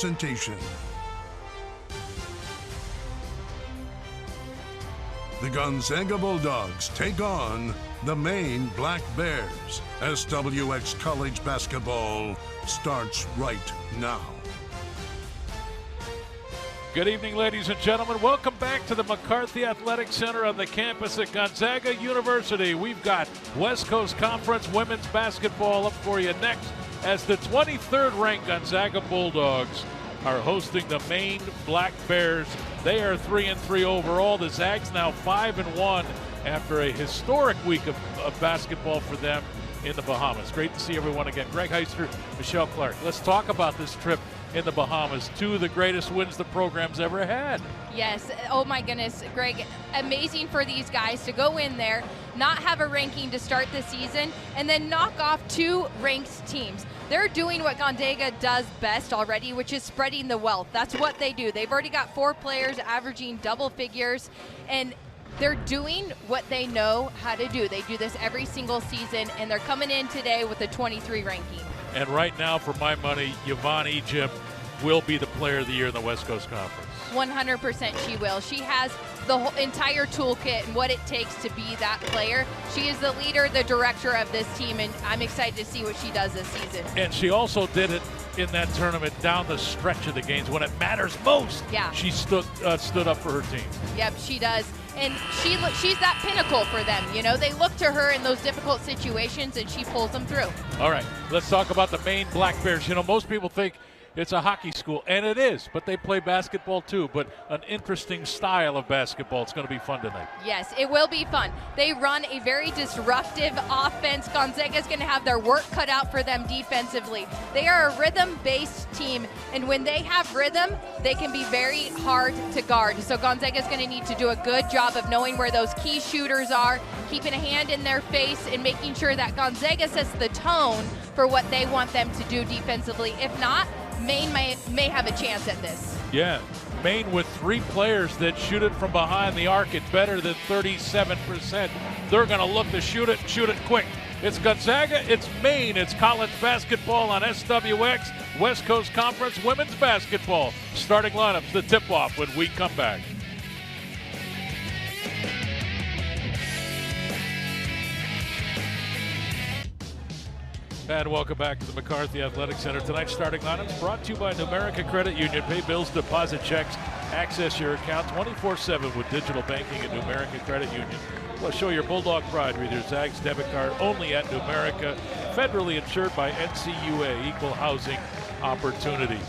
presentation. The Gonzaga Bulldogs take on the Maine Black Bears. SWX College Basketball starts right now. Good evening, ladies and gentlemen. Welcome back to the McCarthy Athletic Center on the campus at Gonzaga University. We've got West Coast Conference women's basketball up for you next as the 23rd ranked Gonzaga Bulldogs are hosting the Maine Black Bears. They are 3-3 overall. The Zags now 5-1 after a historic week of basketball for them in the Bahamas. Great to see everyone again. Greg Heister, Michelle Clark. Let's talk about this trip in the Bahamas. Two of the greatest wins the program's ever had. Yes, oh my goodness, Greg, amazing for these guys to go in there, not have a ranking to start the season, and then knock off two ranked teams. They're doing what Gonzaga does best already, which is spreading the wealth. That's what they do. They've already got 4 players averaging double figures, and they're doing what they know how to do. They do this every single season, and they're coming in today with a 23 ranking. And right now, for my money, Yvonne Ejim will be the player of the year in the West Coast Conference. 100% she will. She has the whole entire toolkit and what it takes to be that player. She is the leader, the director of this team, and I'm excited to see what she does this season. And she also did it in that tournament down the stretch of the games when it matters most. Yeah. She stood up for her team. Yep, she does. And she's that pinnacle for them. You know, they look to her in those difficult situations, and she pulls them through. All right, let's talk about the Maine Black Bears. You know, most people think it's a hockey school, and it is, but they play basketball too, but an interesting style of basketball. It's going to be fun tonight. Yes, it will be fun. They run a very disruptive offense. Gonzaga's going to have their work cut out for them defensively. They are a rhythm-based team, and when they have rhythm, they can be very hard to guard. So Gonzaga's going to need to do a good job of knowing where those key shooters are, keeping a hand in their face, and making sure that Gonzaga sets the tone for what they want them to do defensively. If not, Maine may have a chance at this. Yeah, Maine with 3 players that shoot it from behind the arc at better than 37%. They're going to look to shoot it quick. It's Gonzaga, it's Maine, it's college basketball on SWX, West Coast Conference women's basketball. Starting lineups, the tip-off when we come back. And welcome back to the McCarthy Athletic Center. Tonight's starting lineups brought to you by Numerica Credit Union. Pay bills, deposit checks, access your account 24/7 with digital banking at Numerica Credit Union. Well, show your Bulldog pride with your Zags debit card only at Numerica. Federally insured by NCUA, Equal Housing Opportunity.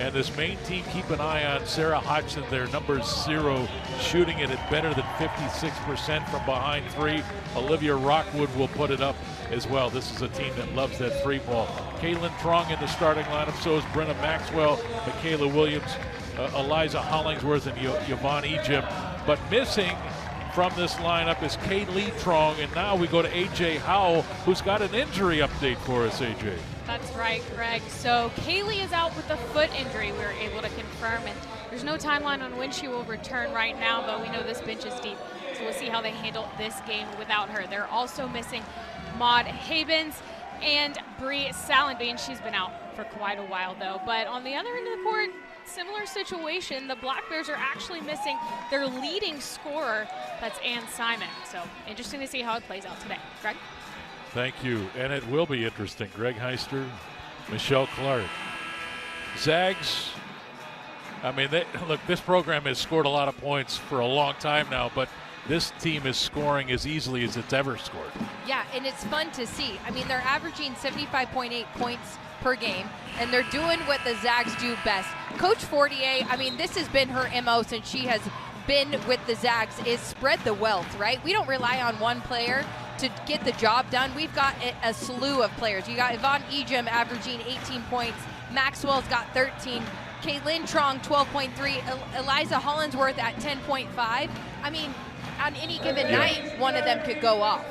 And this Maine team, keep an eye on Sarah Hodgson, their number 0, shooting it at better than 56% from behind 3. Olivia Rockwood will put it up as well. This is a team that loves that 3 ball. Caitlin Trong in the starting lineup, so is Brenna Maxwell, Michaela Williams, Eliza Hollingsworth, and Yvonne Ejim. But missing from this lineup is Kaylee Trong, and now we go to A.J. Howell, who's got an injury update for us, A.J. That's right, Greg. So Kaylee is out with a foot injury, we were able to confirm, and there's no timeline on when she will return right now, but we know this bench is deep, so we'll see how they handle this game without her. They're also missing Maud Habens and Bree Salenbean. She's been out for quite a while, though. But on the other end of the court, similar situation. The Black Bears are actually missing their leading scorer. That's Ann Simon. So interesting to see how it plays out today. Greg? Thank you. And it will be interesting. Greg Heister, Michelle Clark. Zags, I mean, look, this program has scored a lot of points for a long time now, but this team is scoring as easily as it's ever scored. Yeah, and it's fun to see. I mean, they're averaging 75.8 points per game, and they're doing what the Zags do best. Coach Fortier, I mean, this has been her MO since she has been with the Zags, is spread the wealth, right? We don't rely on one player to get the job done. We've got a slew of players. You got Yvonne Ejim averaging 18 points. Maxwell's got 13. Caitlin Trong, 12.3. Eliza Hollingsworth at 10.5. I mean, on any given night, one of them could go off.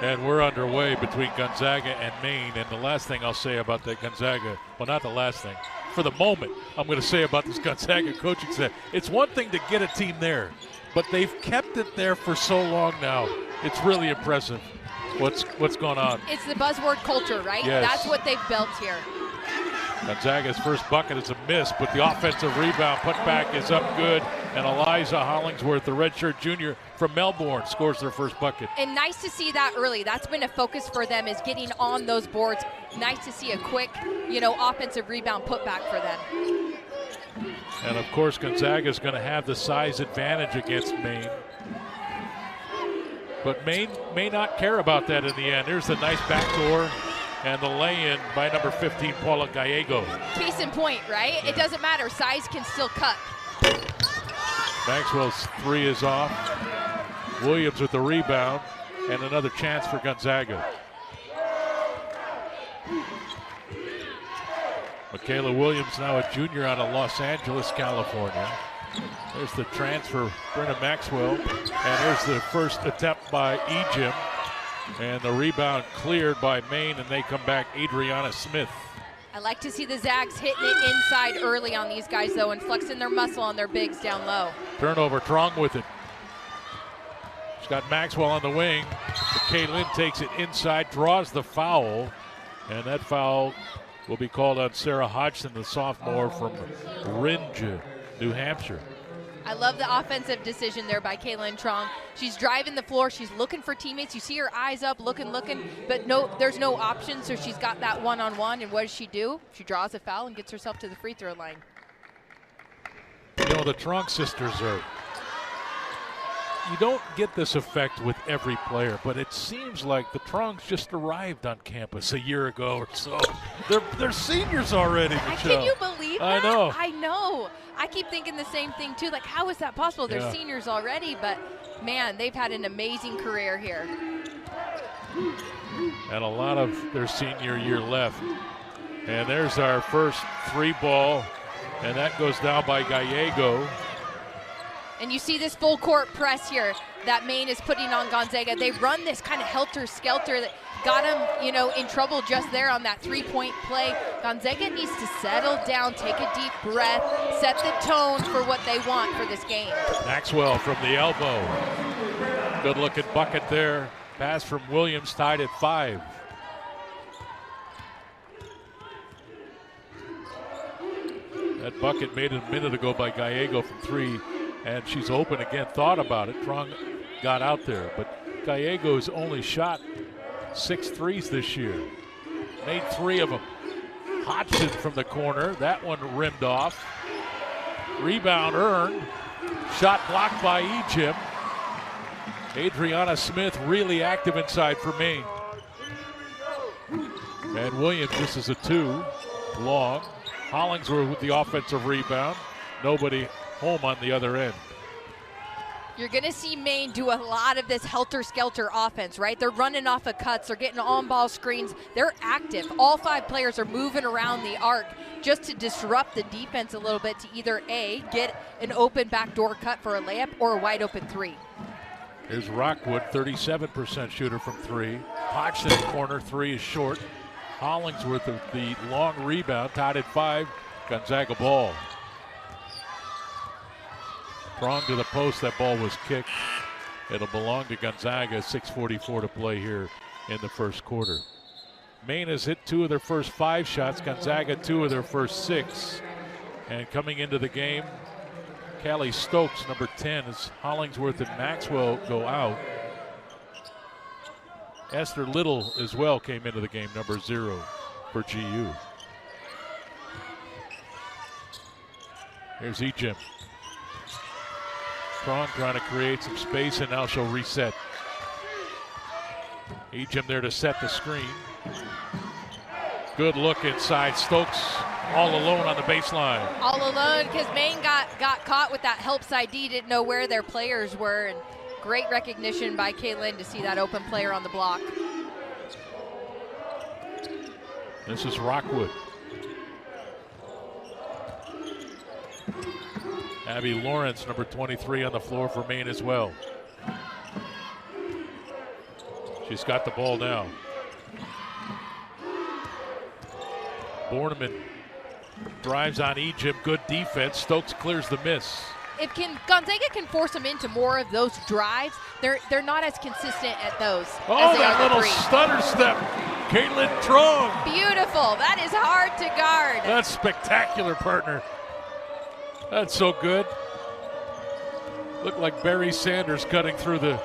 And we're underway between Gonzaga and Maine. And the last thing I'll say about that Gonzaga, well, not the last thing, for the moment, I'm going to say about this Gonzaga coaching staff, it's one thing to get a team there, but they've kept it there for so long now. It's really impressive what's going on. It's the buzzword culture, right? Yes. That's what they've built here. Gonzaga's first bucket is a miss, but the offensive rebound putback is up good, and Eliza Hollingsworth, the redshirt junior from Melbourne, scores their first bucket. And nice to see that early. That's been a focus for them, is getting on those boards. Nice to see a quick, offensive rebound putback for them. And of course, Gonzaga is going to have the size advantage against Maine. But Maine may not care about that in the end. Here's the nice backdoor and the lay-in by number 15, Paula Gallego. Case in point, right? Yeah. It doesn't matter. Size can still cut. Maxwell's three is off. Williams with the rebound, and another chance for Gonzaga. Michaela Williams, now a junior out of Los Angeles, California. There's the transfer, Brenna Maxwell. And here's the first attempt by Ejim. And the rebound cleared by Maine, and they come back, Adriana Smith. I like to see the Zags hitting it inside early on these guys, though, and flexing their muscle on their bigs down low. Turnover, Trong with it. She's got Maxwell on the wing. Kaylin takes it inside, draws the foul, and that foul will be called on Sarah Hodgson, the sophomore from Ringe, New Hampshire. I love the offensive decision there by Kaylin Trong. She's driving the floor. She's looking for teammates. You see her eyes up, looking, but there's no option, so she's got that one-on-one, and what does she do? She draws a foul and gets herself to the free throw line. The Trong sisters you don't get this effect with every player, but it seems like the Trongs just arrived on campus a year ago or so. They're seniors already, Michelle. Can you believe that? I know. I keep thinking the same thing, too. Like, how is that possible? They're seniors already, but, man, they've had an amazing career here. And a lot of their senior year left. And there's our first three ball, and that goes down by Gallego. And you see this full court press here that Maine is putting on Gonzaga. They run this kind of helter-skelter that got them, in trouble just there on that three-point play. Gonzaga needs to settle down, take a deep breath, set the tone for what they want for this game. Maxwell from the elbow. Good-looking bucket there. Pass from Williams, tied at 5. That bucket made a minute ago by Gallego from 3. And she's open again, thought about it. Trong got out there, but Gallego's only shot 6 threes this year. Made 3 of them. Hodgson from the corner, that one rimmed off. Rebound earned. Shot blocked by Ejim. Adriana Smith really active inside for Maine. And Williams, this is a 2. Long. Hollingsworth with the offensive rebound. Nobody home on the other end. You're going to see Maine do a lot of this helter-skelter offense, right? They're running off of cuts. They're getting on-ball screens. They're active. All 5 players are moving around the arc just to disrupt the defense a little bit to either, A, get an open backdoor cut for a layup or a wide-open 3. Here's Rockwood, 37% shooter from 3. Hodgson in corner, 3 is short. Hollingsworth with the long rebound, tied at 5. Gonzaga ball. Prong to the post, that ball was kicked. It'll belong to Gonzaga, 6:44 to play here in the first quarter. Maine has hit 2 of their first 5 shots, Gonzaga 2 of their first 6. And coming into the game, Callie Stokes, number 10, as Hollingsworth and Maxwell go out. Esther Little as well came into the game, number 0 for GU. Here's Ejim. Strong trying to create some space, and now she'll reset. Ejim there to set the screen. Good look inside. Stokes all alone on the baseline. All alone because Maine got caught with that help side D, didn't know where their players were. And great recognition by Kaylin to see that open player on the block. This is Rockwood. Abby Lawrence, number 23, on the floor for Maine as well. She's got the ball now. Borneman drives on Ejim. Good defense. Stokes clears the miss. If Gonzaga can force them into more of those drives, they're not as consistent at those. Oh, that little stutter step Caitlin Trong. Beautiful. That is hard to guard. That's spectacular, partner. That's so good. Looked like Barry Sanders cutting through the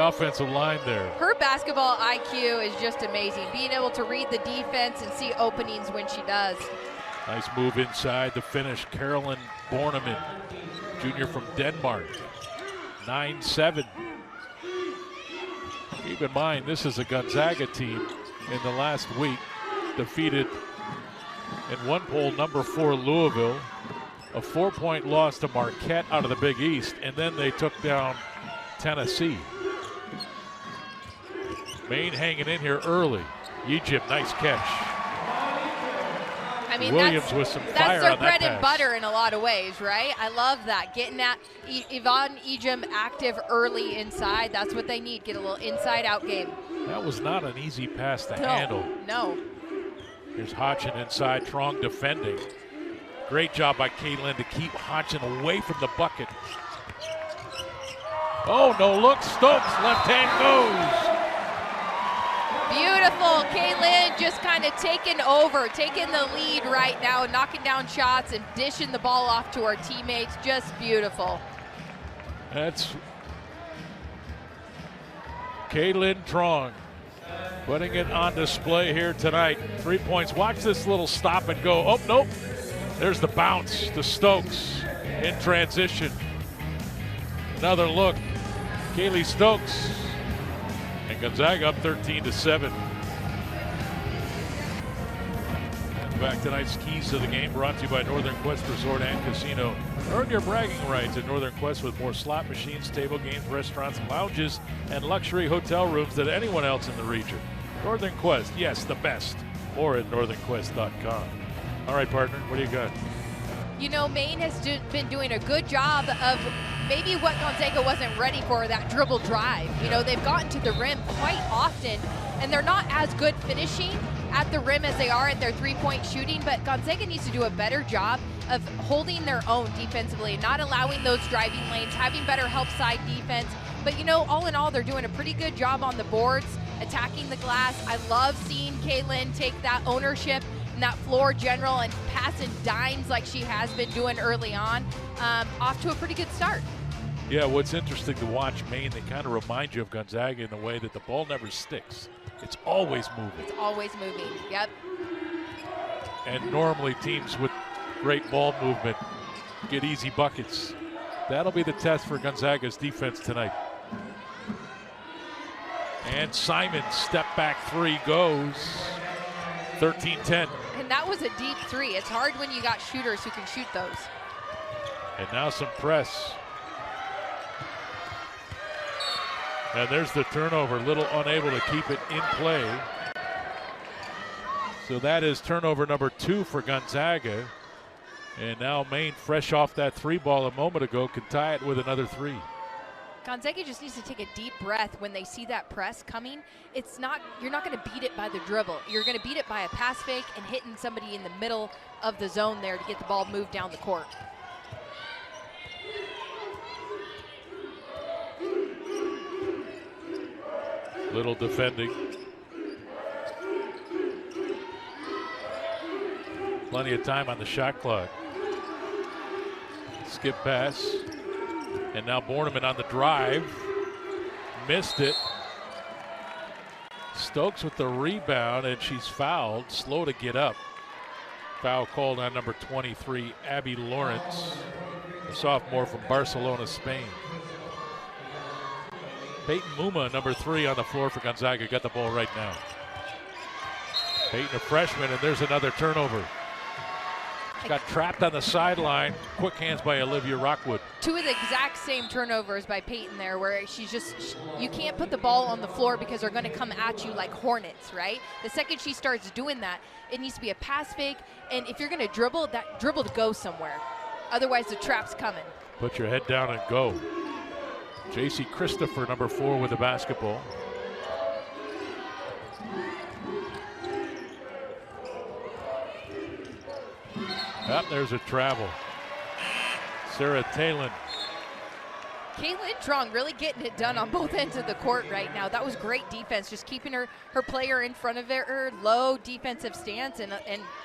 offensive line there. Her basketball IQ is just amazing. Being able to read the defense and see openings when she does. Nice move inside the finish. Carolyn Bornemann, junior from Denmark. 9-7. Keep in mind, this is a Gonzaga team in the last week. Defeated in one poll number 4 Louisville. A 4-point loss to Marquette out of the Big East. And then they took down Tennessee. Maine hanging in here early. Egypt, nice catch. I mean, Williams with some fire that's their on that bread and pass. butter in a lot of ways, right? I love that. Getting that Yvonne Ejim active early inside. That's what they need. Get a little inside-out game. That was not an easy pass to handle. No. Here's Hodgson inside, Trong defending. Great job by Caitlin to keep Hodgson away from the bucket. Oh, no look. Stokes, left hand goes. Beautiful. Caitlin just kind of taking the lead right now, knocking down shots and dishing the ball off to her teammates. Just beautiful. That's Caitlin Trong putting it on display here tonight. 3 points. Watch this little stop and go. Oh, nope. There's the bounce to Stokes in transition. Another look. Kaylee Stokes. And Gonzaga up 13-7. And back tonight's keys to the game brought to you by Northern Quest Resort and Casino. Earn your bragging rights at Northern Quest with more slot machines, table games, restaurants, lounges, and luxury hotel rooms than anyone else in the region. Northern Quest, yes, the best. More at northernquest.com. All right, partner, what do you got? You know, Maine has been doing a good job of maybe what Gonzaga wasn't ready for, that dribble drive. You know, they've gotten to the rim quite often, and they're not as good finishing at the rim as they are at their three-point shooting, but Gonzaga needs to do a better job of holding their own defensively, not allowing those driving lanes, having better help side defense. But, you know, all in all, they're doing a pretty good job on the boards, attacking the glass. I love seeing Caitlin take that ownership and that floor general and passing dimes like she has been doing early on. Off to a pretty good start. Yeah, what's interesting to watch Maine, they kind of remind you of Gonzaga in the way that the ball never sticks. It's always moving. It's always moving, yep. And normally teams with great ball movement get easy buckets. That'll be the test for Gonzaga's defense tonight. And Simon, step back three goes. 13-10. And that was a deep three. It's hard when you got shooters who can shoot those. And now some press. And there's the turnover, Little unable to keep it in play. So that is turnover number 2 for Gonzaga. And now Maine, fresh off that three ball a moment ago, can tie it with another 3. Gonzaga just needs to take a deep breath when they see that press coming. It's not, you're not going to beat it by the dribble. You're going to beat it by a pass fake and hitting somebody in the middle of the zone there to get the ball moved down the court. Little defending. Plenty of time on the shot clock. Skip pass. And now Bornemann on the drive. Missed it. Stokes with the rebound, and she's fouled. Slow to get up. Foul called on number 23, Abby Lawrence, a sophomore from Barcelona, Spain. Peyton Muma, number 3 on the floor for Gonzaga, got the ball right now. Peyton, a freshman, and there's another turnover. Got trapped on the sideline. Quick hands by Olivia Rockwood. 2 of the exact same turnovers by Peyton there, where you can't put the ball on the floor because they're going to come at you like hornets, right? The second she starts doing that, it needs to be a pass fake, and if you're going to dribble, that dribble to go somewhere. Otherwise, the trap's coming. Put your head down and go. J.C. Christopher, number 4, with the basketball. There's a travel. Sarah Talon Caitlin Trong really getting it done on both ends of the court right now. That was great defense, just keeping her player in front of her, low defensive stance, and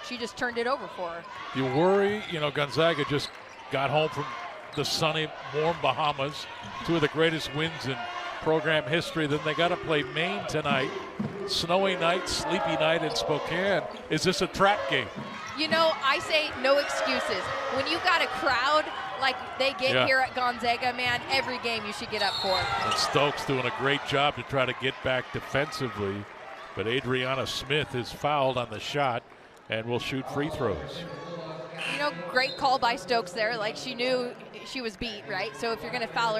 she just turned it over for her. You worry, Gonzaga just got home from the sunny, warm Bahamas, two of the greatest wins in program history. Then they got to play Maine tonight. Snowy night, sleepy night in Spokane. Is this a trap game? I say no excuses. When you got a crowd like they get here at Gonzaga, man, every game you should get up for. And Stokes doing a great job to try to get back defensively, but Adriana Smith is fouled on the shot and will shoot free throws. Great call by Stokes there. Like, she knew she was beat, right? So if you're going to foul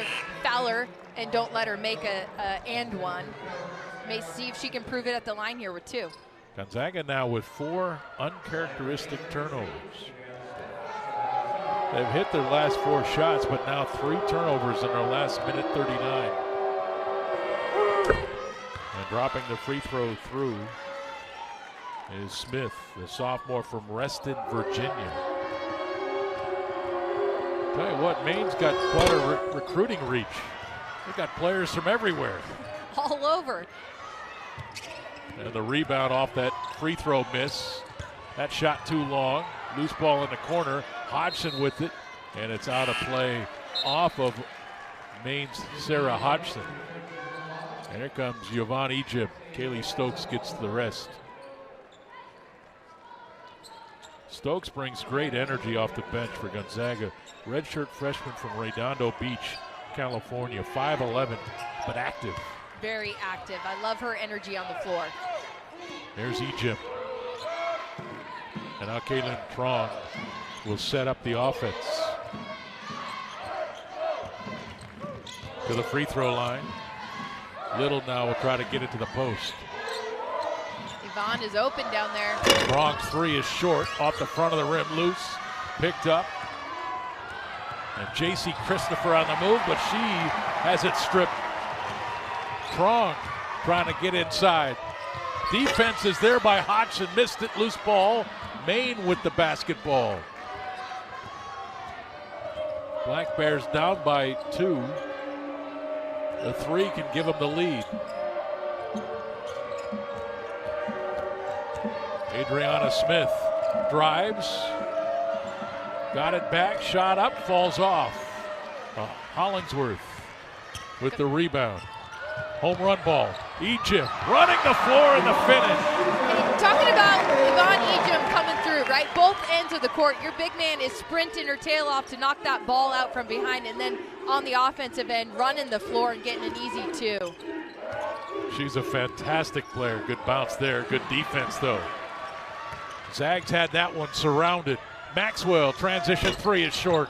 her and don't let her make a and one. May see if she can prove it at the line here with 2. Gonzaga now with 4 uncharacteristic turnovers. They've hit their last 4 shots, but now 3 turnovers in their last minute 39. And dropping the free throw through is Smith, the sophomore from Reston, Virginia. Tell you what, Maine's got quite a recruiting reach. They've got players from everywhere. All over. And the rebound off that free throw miss. That shot too long. Loose ball in the corner. Hodgson with it. And it's out of play off of Maine's Sarah Hodgson. And here comes Yvonne Egypt. Kaylee Stokes gets the rest. Stokes brings great energy off the bench for Gonzaga. Redshirt freshman from Redondo Beach, California. 5'11", but active. Very active. I love her energy on the floor. There's Egypt. And now Caitlin Trong will set up the offense. To the free throw line. Little now will try to get it to the post. Yvonne is open down there. Trong's 3 is short, off the front of the rim, loose, picked up. And J.C. Christopher on the move, but she has it stripped. Trong trying to get inside. Defense is there by Hodgson, missed it, loose ball. Maine with the basketball. Black Bears down by 2. The 3 can give them the lead. Adriana Smith drives. Got it back, shot up, falls off. Hollingsworth with the rebound. Home run ball. Egypt running the floor in the finish. Talking about Yvonne Egypt coming through, right? Both ends of the court. Your big man is sprinting her tail off to knock that ball out from behind, and then on the offensive end, running the floor and getting an easy 2. She's a fantastic player. Good bounce there. Good defense, though. Zags had that one surrounded. Maxwell, transition 3 is short.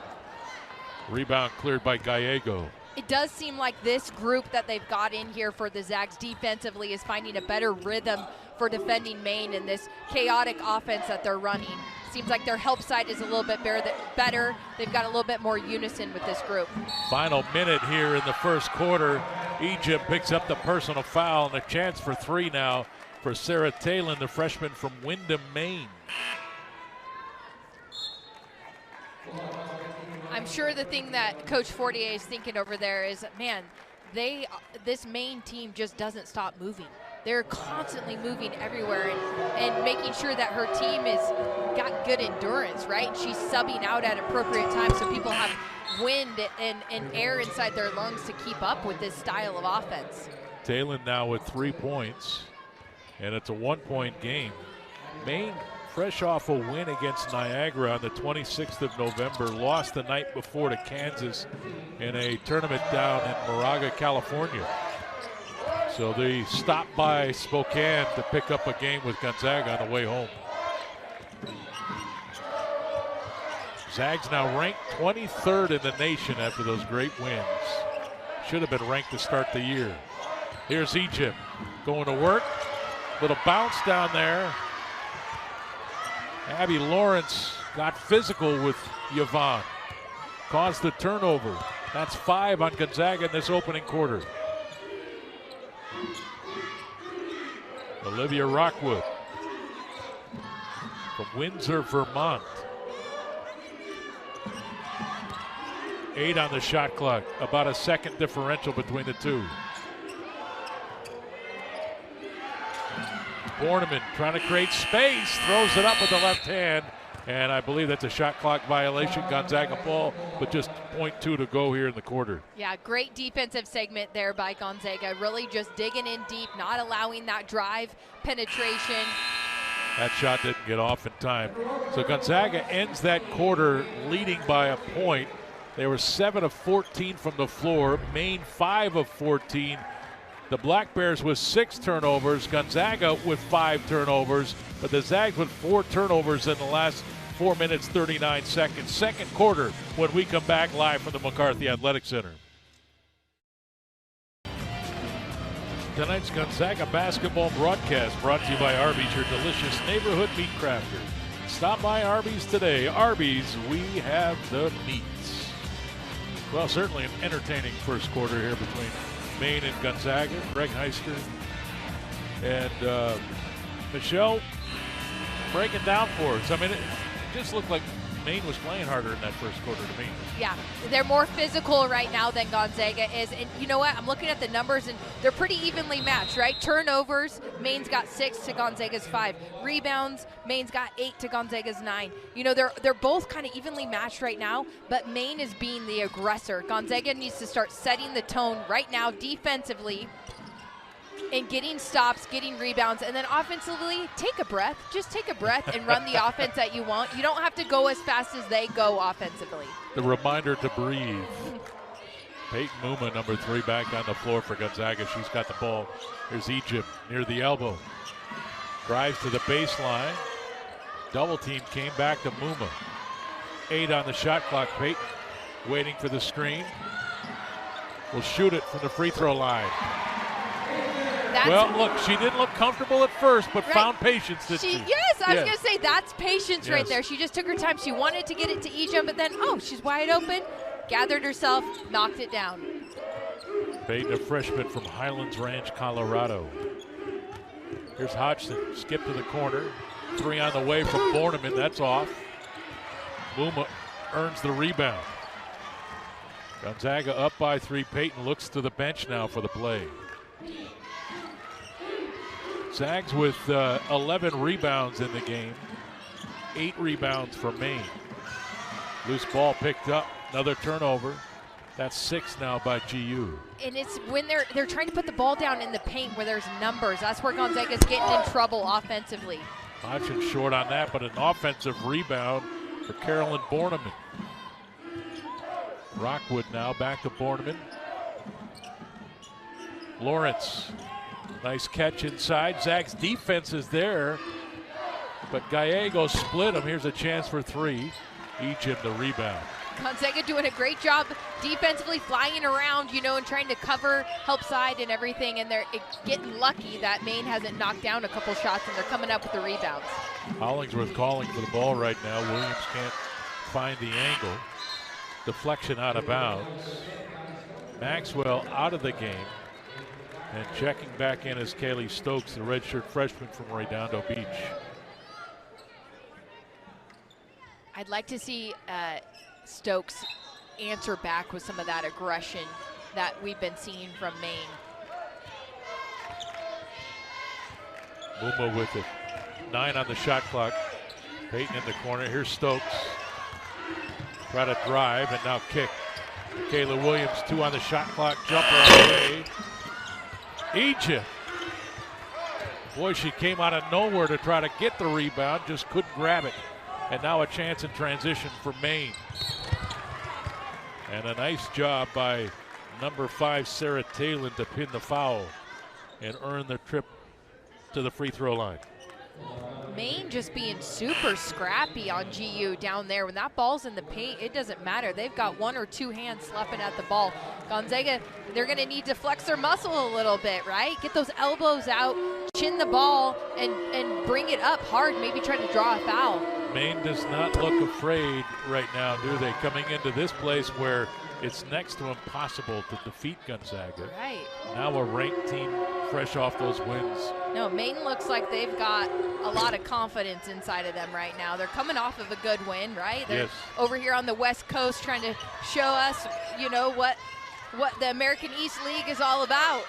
Rebound cleared by Gallego. It does seem like this group that they've got in here for the Zags defensively is finding a better rhythm for defending Maine in this chaotic offense that they're running. Seems like their help side is a little bit better. They've got a little bit more unison with this group. Final minute here in the first quarter. Egypt picks up the personal foul, and a chance for 3 now for Sarah Talon, the freshman from Windham, Maine. I'm sure the thing that Coach Fortier is thinking over there is, man, this Maine team just doesn't stop moving. They're constantly moving everywhere and making sure that her team is got good endurance, right? She's subbing out at appropriate times so people have wind and air inside their lungs to keep up with this style of offense. Talon now with 3 points, and it's a 1-point game. Maine, fresh off a win against Niagara on the 26th of November, lost the night before to Kansas in a tournament down in Moraga, California. So they stopped by Spokane to pick up a game with Gonzaga on the way home. Zags now ranked 23rd in the nation after those great wins. Should have been ranked to start the year. Here's Egypt going to work. Little bounce down there. Abby Lawrence got physical with Yvonne. Caused the turnover. That's 5 on Gonzaga in this opening quarter. Olivia Rockwood from Windsor, Vermont. 8 on the shot clock. About a second differential between the two. Borneman trying to create space, throws it up with the left hand, and I believe that's a shot clock violation. Gonzaga ball, but just .2 to go here in the quarter. Yeah, great defensive segment there by Gonzaga. Really just digging in deep, not allowing that drive penetration. That shot didn't get off in time. So Gonzaga ends that quarter leading by a point. They were 7 of 14 from the floor. Maine 5 of 14. The Black Bears with 6 turnovers. Gonzaga with 5 turnovers. But the Zags with 4 turnovers in the last 4 minutes, 39 seconds. Second quarter when we come back live from the McCarthy Athletic Center. Tonight's Gonzaga basketball broadcast brought to you by Arby's, your delicious neighborhood meat crafter. Stop by Arby's today. Arby's, we have the meats. Well, certainly an entertaining first quarter here between Maine and Gonzaga. Greg Heister and Michelle breaking down for us. I mean, it just looked like Maine was playing harder in that first quarter to me. Yeah, they're more physical right now than Gonzaga is. And you know what? I'm looking at the numbers, and they're pretty evenly matched, right? Turnovers, Maine's got 6 to Gonzaga's 5. Rebounds, Maine's got 8 to Gonzaga's 9. You know, they're both kind of evenly matched right now, but Maine is being the aggressor. Gonzaga needs to start setting the tone right now defensively and getting stops, getting rebounds, and then offensively, take a breath. Just take a breath and run the offense that you want. You don't have to go as fast as they go offensively. The reminder to breathe. Peyton Muma, number 3, back on the floor for Gonzaga. She's got the ball. Here's Egypt near the elbow. Drives to the baseline. Double team came back to Muma. 8 on the shot clock. Peyton waiting for the screen. Will shoot it from the free throw line. Well, look, she didn't look comfortable at first, but found patience, didn't she? Yes, I was going to say, that's patience right there. She just took her time. She wanted to get it to Egypt, but then, she's wide open, gathered herself, knocked it down. Peyton, a freshman from Highlands Ranch, Colorado. Here's Hodgson, skip to the corner. 3 on the way from Borneman, that's off. Muma earns the rebound. Gonzaga up by 3. Peyton looks to the bench now for the play. Zags with 11 rebounds in the game. 8 rebounds for Maine. Loose ball picked up. Another turnover. That's 6 now by GU. And it's when they're trying to put the ball down in the paint where there's numbers. That's where Gonzaga's getting in trouble offensively. Hodgson short on that, but an offensive rebound for Carolyn Borneman. Rockwood now back to Borneman. Lawrence. Nice catch inside. Zag's defense is there, but Gallego split him. Here's a chance for 3. Egypt the rebound. Gonzaga doing a great job defensively, flying around, and trying to cover, help side and everything, and they're getting lucky that Maine hasn't knocked down a couple shots, and they're coming up with the rebounds. Hollingsworth calling for the ball right now. Williams can't find the angle. Deflection out of bounds. Maxwell out of the game. And checking back in is Kaylee Stokes, the redshirt freshman from Redondo Beach. I'd like to see Stokes answer back with some of that aggression that we've been seeing from Maine. Muma with it. 9 on the shot clock. Peyton in the corner. Here's Stokes. Try to drive and now kick. Kayla Williams, 2 on the shot clock. Jumper on the way. Egypt. Boy, she came out of nowhere to try to get the rebound, just couldn't grab it. And now a chance in transition for Maine. And a nice job by number 5, Sarah Talon, to pin the foul and earn the trip to the free throw line. Maine just being super scrappy on GU down there. When that ball's in the paint, it doesn't matter. They've got 1 or 2 hands slapping at the ball. Gonzaga, they're going to need to flex their muscle a little bit, right? Get those elbows out, chin the ball, and bring it up hard, maybe try to draw a foul. Maine does not look afraid right now, do they? Coming into this place where it's next to impossible to defeat Gonzaga. Right. Now a ranked team fresh off those wins. No, Maine looks like they've got a lot of confidence inside of them right now. They're coming off of a good win, right? They're Yes. over here on the West Coast trying to show us, you know, what the American East League is all about.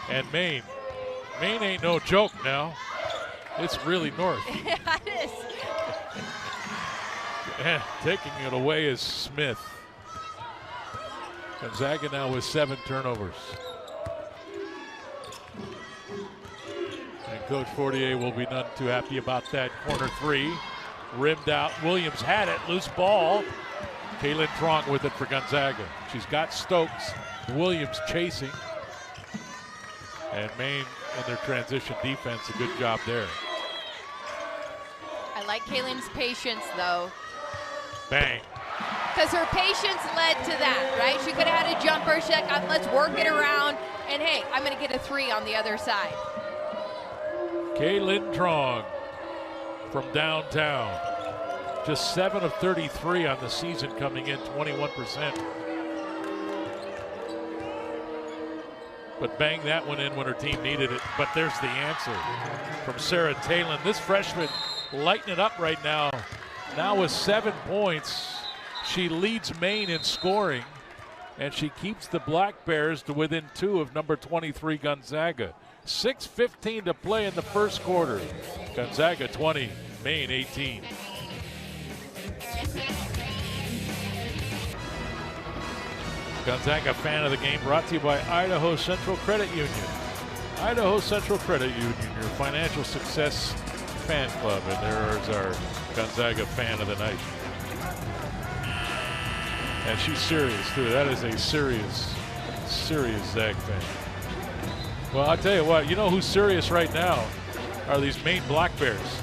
And Maine ain't no joke now. It's really north. Yeah, it is. And taking it away is Smith. Gonzaga now with 7 turnovers. And Coach Fortier will be none too happy about that. Corner 3, rimmed out. Williams had it, loose ball. Kaylin Tronk with it for Gonzaga. She's got Stokes, Williams chasing. And Maine in their transition defense, a good job there. I like Kaylin's patience, though. Bang. Because her patience led to that, right? She could have had a jumper. She said, let's work it around. And hey, I'm going to get a 3 on the other side. Kaylin Tronk from downtown. Just 7 of 33 on the season, coming in 21%. But bang that one in when her team needed it. But there's the answer from Sarah Talon. This freshman lighting it up right now. Now with 7 points. She leads Maine in scoring, and she keeps the Black Bears to within 2 of number 23 Gonzaga. 6:15 to play in the first quarter. Gonzaga 20, Maine 18. Gonzaga fan of the game brought to you by Idaho Central Credit Union. Idaho Central Credit Union, your financial success fan club, and there's our Gonzaga fan of the night. And she's serious too. That is a serious Zag fan. Well, I tell you what, you know who's serious right now are these Maine Black Bears,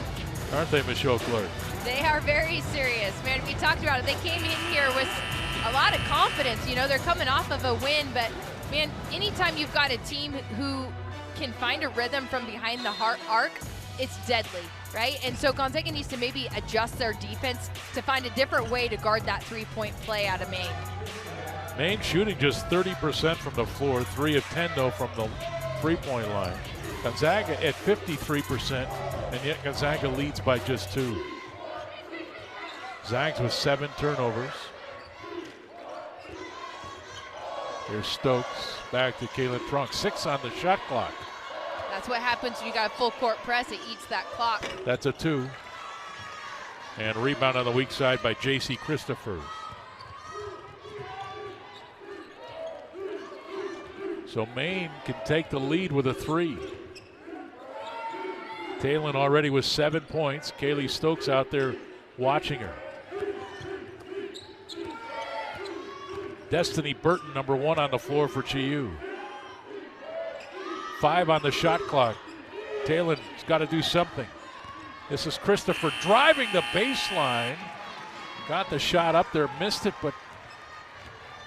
aren't they, Michelle Clark? They are very serious, man. We talked about it. They came in here with a lot of confidence. You know, they're coming off of a win, but man, anytime you've got a team who can find a rhythm from behind the arc, it's deadly, right? And so Gonzaga needs to maybe adjust their defense to find a different way to guard that 3-point play out of Maine. Maine shooting just 30% from the floor, 3 of 10 though from the 3-point line. Gonzaga at 53%, and yet Gonzaga leads by just 2. Zags with 7 turnovers. Here's Stokes, back to Kaylin Tronk. 6 on the shot clock. That's what happens when you got a full court press. It eats that clock. That's a 2. And rebound on the weak side by J.C. Christopher. So Maine can take the lead with a 3. Talon already with 7 points. Kaylee Stokes out there watching her. Destiny Burton, number 1 on the floor for GU. 5 on the shot clock. Talon's got to do something. This is Christopher driving the baseline. Got the shot up there, missed it, but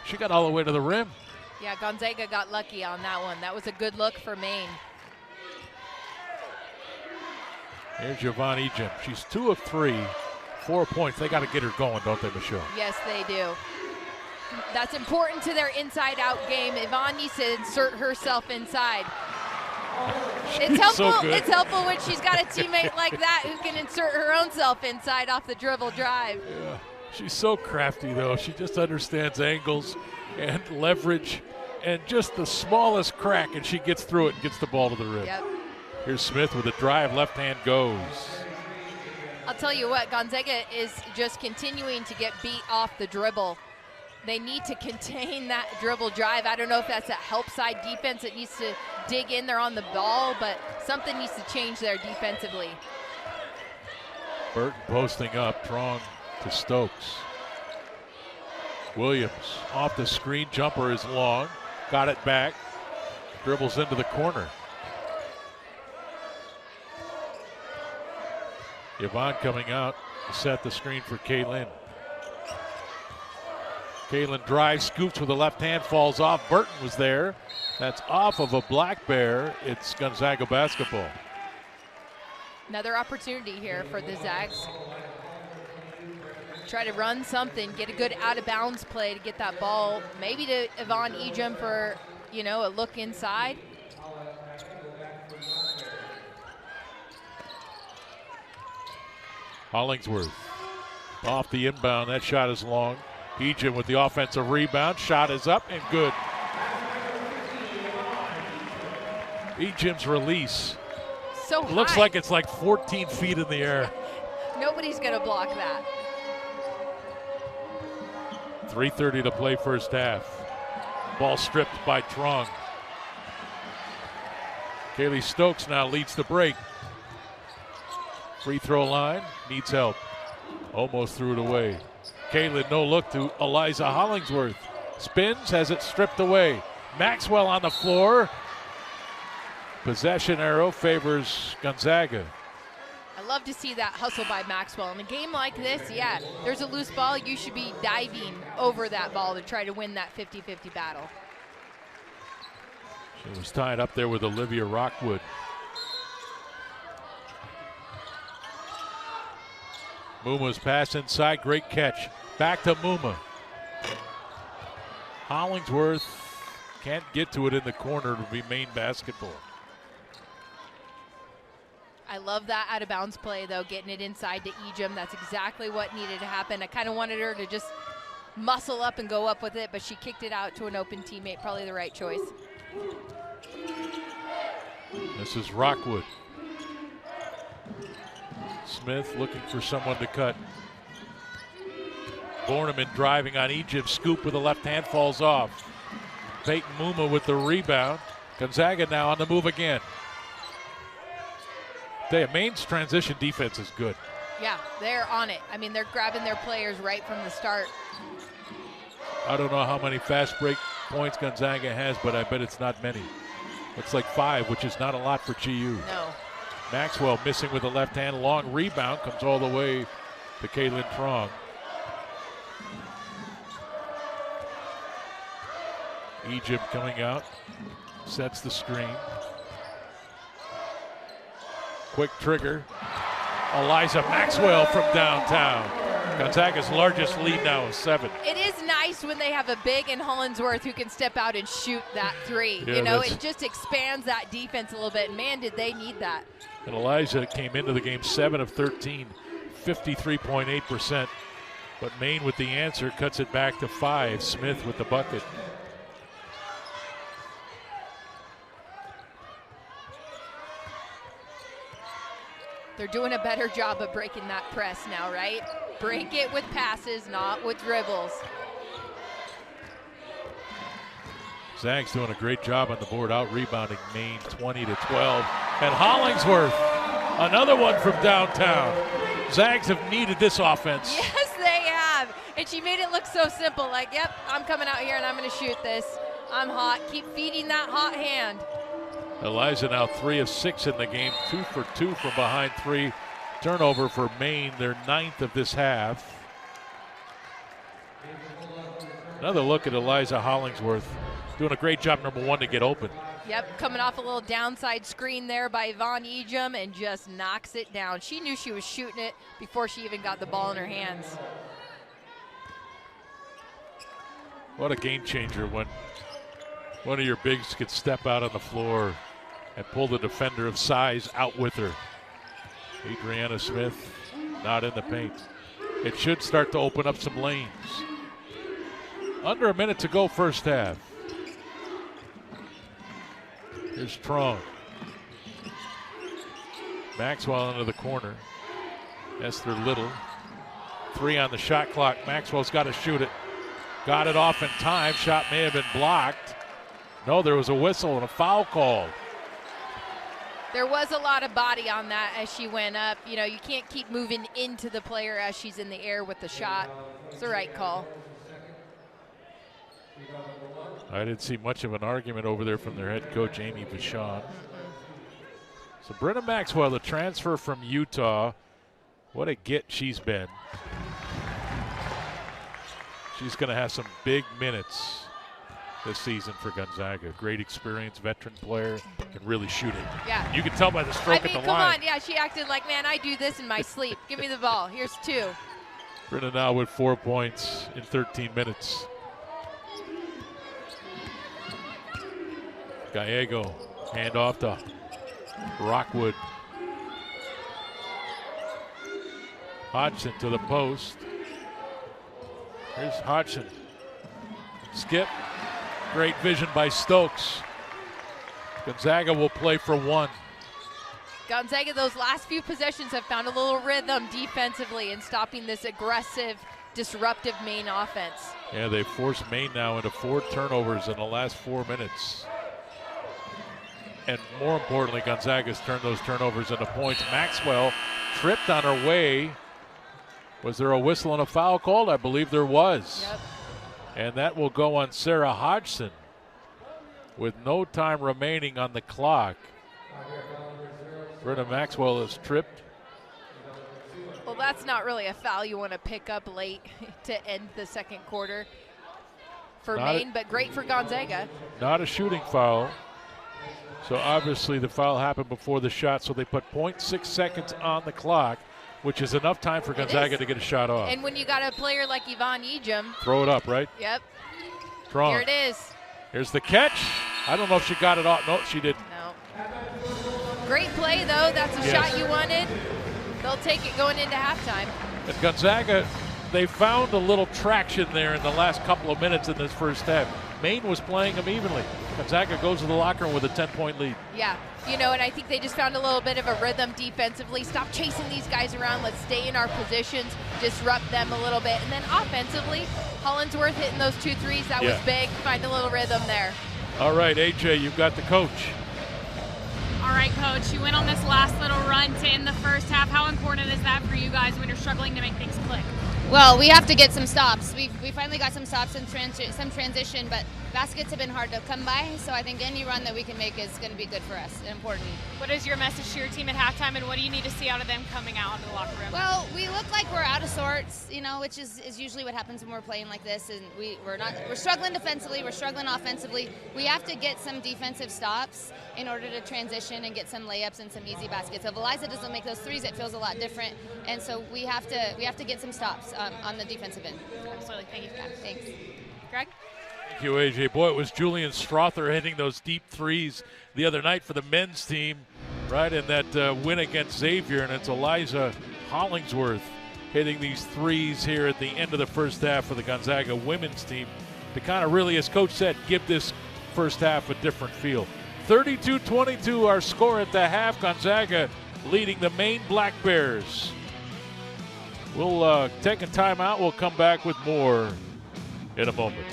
she got all the way to the rim. Yeah, Gonzaga got lucky on that one. That was a good look for Maine. Here's Yvonne Ejim. She's 2 of 3, 4 points. They got to get her going, don't they, Michelle? Yes, they do. That's important to their inside-out game. Yvonne needs to insert herself inside. It's helpful. So good. It's helpful when she's got a teammate like that who can insert her own self inside off the dribble drive. Yeah, she's so crafty though. She just understands angles and leverage and just the smallest crack, and she gets through it and gets the ball to the rim. Yep. Here's Smith with a drive, left hand goes. I'll tell you what, Gonzaga is just continuing to get beat off the dribble. They need to contain that dribble drive. I don't know if that's a help side defense that needs to dig in there on the ball, but something needs to change there defensively. Burton posting up, Trong to Stokes. Williams off the screen, jumper is long, got it back, dribbles into the corner. Yvonne coming out to set the screen for Kaylin. Kaylin drives, scoops with the left hand, falls off. Burton was there. That's off of a Black Bear. It's Gonzaga basketball. Another opportunity here for the Zags. Try to run something, get a good out of bounds play to get that ball maybe to Yvonne Ejim for, you know, a look inside. Hollingsworth off the inbound. That shot is long. Ejim with the offensive rebound. Shot is up and good. Ejim's release. So high. Looks like it's like 14 feet in the air. Nobody's going to block that. 3:30 to play first half. Ball stripped by Trong. Kaylee Stokes now leads the break. Free throw line, needs help. Almost threw it away. Kaylin, no look to Eliza Hollingsworth. Spins, has it stripped away. Maxwell on the floor. Possession arrow favors Gonzaga. I love to see that hustle by Maxwell. In a game like this, yeah, there's a loose ball. You should be diving over that ball to try to win that 50-50 battle. She was tied up there with Olivia Rockwood. Muma's pass inside, great catch. Back to Muma. Hollingsworth can't get to it in the corner to be Maine basketball. I love that out of bounds play, though, getting it inside to Ejim. That's exactly what needed to happen. I kind of wanted her to just muscle up and go up with it, but she kicked it out to an open teammate. Probably the right choice. This is Rockwood. Smith looking for someone to cut. Borneman driving on Ejim. Scoop with the left hand, falls off. Peyton Muma with the rebound. Gonzaga now on the move again. Maine's transition defense is good. Yeah, they're on it. I mean, they're grabbing their players right from the start. I don't know how many fast break points Gonzaga has, but I bet it's not many. Looks like 5, which is not a lot for GU. No. Maxwell missing with the left hand. Long rebound comes all the way to Kaylin Trong. Ejim coming out. Sets the screen. Quick trigger. Eliza Maxwell from downtown. Gonzaga's largest lead now is 7. It is nice when they have a big in Hollingsworth who can step out and shoot that 3. Yeah, you know, it just expands that defense a little bit. Man, did they need that. And Eliza came into the game 7 of 13, 53.8%. But Maine with the answer cuts it back to 5. Smith with the bucket. They're doing a better job of breaking that press now, right? Break it with passes, not with dribbles. Zag's doing a great job on the board, out rebounding Maine 20-12. And Hollingsworth, another one from downtown. Zags have needed this offense. Yes, they have. And she made it look so simple, like, yep, I'm coming out here and I'm going to shoot this. I'm hot. Keep feeding that hot hand. Eliza now 3 of 6 in the game, 2 for 2 from behind 3. Turnover for Maine, their 9th of this half. Another look at Eliza Hollingsworth. Doing a great job, number 1, to get open. Yep, coming off a little downside screen there by Yvonne Ejim and just knocks it down. She knew she was shooting it before she even got the ball in her hands. What a game changer when one of your bigs could step out on the floor and pull the defender of size out with her. Adriana Smith not in the paint. It should start to open up some lanes. Under a minute to go first half. Here's Trong. Maxwell into the corner. Esther Little. 3 on the shot clock. Maxwell's got to shoot it. Got it off in time. Shot may have been blocked. No, there was a whistle and a foul called. There was a lot of body on that as she went up. You know, you can't keep moving into the player as she's in the air with the shot. It's the right call. I didn't see much of an argument over there from their head coach, Amy Vachon. So Brenna Maxwell, the transfer from Utah. What a get she's been. She's going to have some big minutes this season for Gonzaga. Great experience, veteran player, can really shoot it. Yeah. You can tell by the stroke at the line. Come on, yeah, she acted like, man, I do this in my sleep. Give me the ball. Here's 2. Brenna now with 4 points in 13 minutes. Gallego, hand off to Rockwood. Hodgson to the post. Here's Hodgson. Skip. Great vision by Stokes. Gonzaga will play for one. Gonzaga, those last few possessions have found a little rhythm defensively in stopping this aggressive, disruptive Maine offense. Yeah, they forced Maine now into 4 turnovers in the last 4 minutes. And more importantly, Gonzaga's turned those turnovers into points. Maxwell tripped on her way. Was there a whistle and a foul called? I believe there was. Yep. And that will go on Sarah Hodgson with no time remaining on the clock. Britta Maxwell is tripped. Well, that's not really a foul you want to pick up late to end the second quarter for Maine, but great for Gonzaga. Not a shooting foul. So obviously the foul happened before the shot, so they put 0.6 seconds on the clock, which is enough time for Gonzaga to get a shot off. And when you got a player like Yvonne Ejim. Throw it up, right? Yep. Strong. Here it is. Here's the catch. I don't know if she got it off. No, she didn't. No. Great play, though. That's a shot you wanted. They'll take it going into halftime. And Gonzaga, they found a little traction there in the last couple of minutes in this first half. Maine was playing them evenly. Gonzaga goes to the locker room with a 10-point lead. Yeah, you know, and I think they just found a little bit of a rhythm defensively. Stop chasing these guys around. Let's stay in our positions, disrupt them a little bit. And then offensively, Hollinsworth hitting those 2 threes. That was big. Find a little rhythm there. All right, AJ, you've got the coach. All right, Coach, you went on this last little run to end the first half. How important is that for you guys when you're struggling to make things click? Well, we have to get some stops. We finally got some stops and some transition, but baskets have been hard to come by, so I think any run that we can make is going to be good for us and important. What is your message to your team at halftime, and what do you need to see out of them coming out of the locker room? Well, we look like we're out of sorts, you know, which is usually what happens when we're playing like this, and we're struggling defensively, we're struggling offensively. We have to get some defensive stops in order to transition and get some layups and some easy baskets. If Eliza doesn't make those threes, it feels a lot different, and so we have to get some stops on the defensive end. Absolutely. Thank you. Thanks. Greg? Thank you, AJ. Boy, it was Julian Strother hitting those deep threes the other night for the men's team, right, in that win against Xavier, and it's Eliza Hollingsworth hitting these threes here at the end of the first half for the Gonzaga women's team to kind of really, as Coach said, give this first half a different feel. 32-22 our score at the half. Gonzaga leading the Maine Black Bears. We'll take a timeout. We'll come back with more in a moment.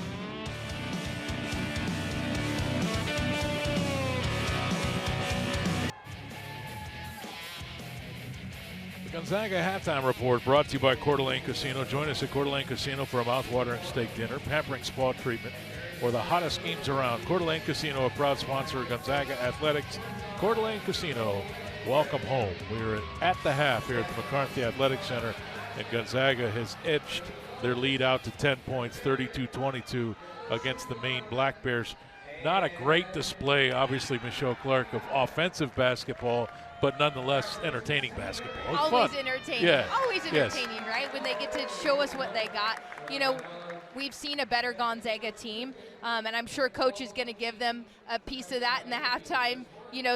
The Gonzaga Halftime Report brought to you by Coeur d'Alene Casino. Join us at Coeur d'Alene Casino for a mouth-watering steak dinner, pampering spa treatment, or the hottest games around. Coeur d'Alene Casino, a proud sponsor of Gonzaga Athletics. Coeur d'Alene Casino, welcome home. We are at the half here at the McCarthy Athletic Center, and Gonzaga has edged their lead out to 10 points, 32-22 against the Maine Black Bears. Not a great display, obviously, Michelle Clark, of offensive basketball, but nonetheless entertaining basketball. Always fun. entertaining. Yeah. Always entertaining, right? When they get to show us what they got. You know, we've seen a better Gonzaga team, and I'm sure Coach is going to give them a piece of that in the halftime,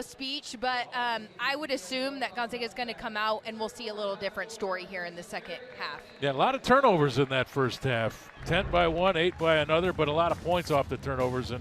speech. But I would assume that Gonzaga is going to come out, and we'll see a little different story here in the second half. Yeah, a lot of turnovers in that first half. 10 by one, 8 by another, but a lot of points off the turnovers.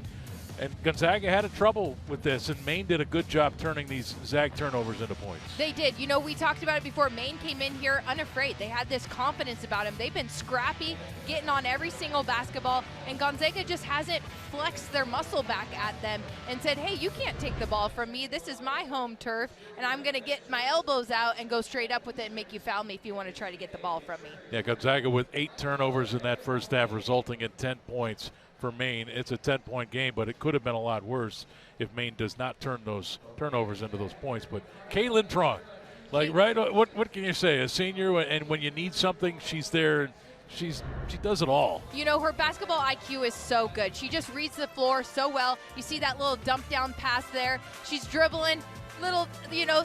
And Gonzaga had a trouble with this, and Maine did a good job turning these Zag turnovers into points. They did. You know, we talked about it before. Maine came in here unafraid. They had this confidence about them. They've been scrappy, getting on every single basketball, and Gonzaga just hasn't flexed their muscle back at them and said, hey, you can't take the ball from me. This is my home turf, and I'm going to get my elbows out and go straight up with it and make you foul me if you want to try to get the ball from me. Yeah, Gonzaga with 8 turnovers in that first half, resulting in 10 points. For Maine, it's a 10-point game, but it could have been a lot worse if Maine does not turn those turnovers into those points. But Kaylin Trong, right? What can you say? A senior, and when you need something, she's there. She does it all. You know, her basketball IQ is so good. She just reads the floor so well. You see that little dump down pass there. She's dribbling. Little,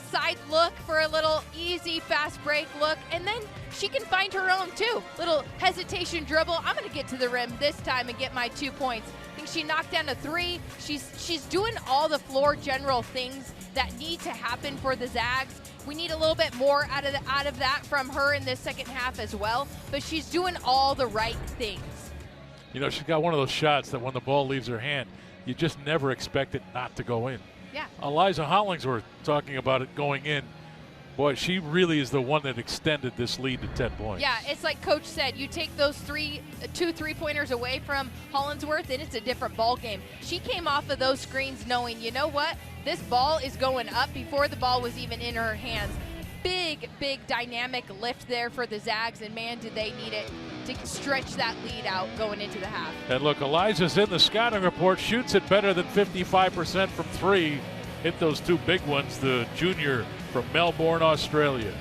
side look for a little easy fast break look, and then she can find her own too. Little hesitation dribble. I'm going to get to the rim this time and get my 2 points. I think she knocked down a 3. She's doing all the floor general things that need to happen for the Zags. We need a little bit more out of that from her in this second half as well, but she's doing all the right things. You know, she's got one of those shots that when the ball leaves her hand, you just never expect it not to go in. Yeah. Eliza Hollingsworth talking about it going in. Boy, she really is the one that extended this lead to 10 points. Yeah, it's like Coach said, you take those two three-pointers away from Hollingsworth, and it's a different ball game. She came off of those screens knowing, you know what, this ball is going up before the ball was even in her hands. Big, big dynamic lift there for the Zags, and man, did they need it to stretch that lead out going into the half. And look, Eliza's in the scouting report, shoots it better than 55% from three. Hit those two big ones, the junior from Melbourne, Australia.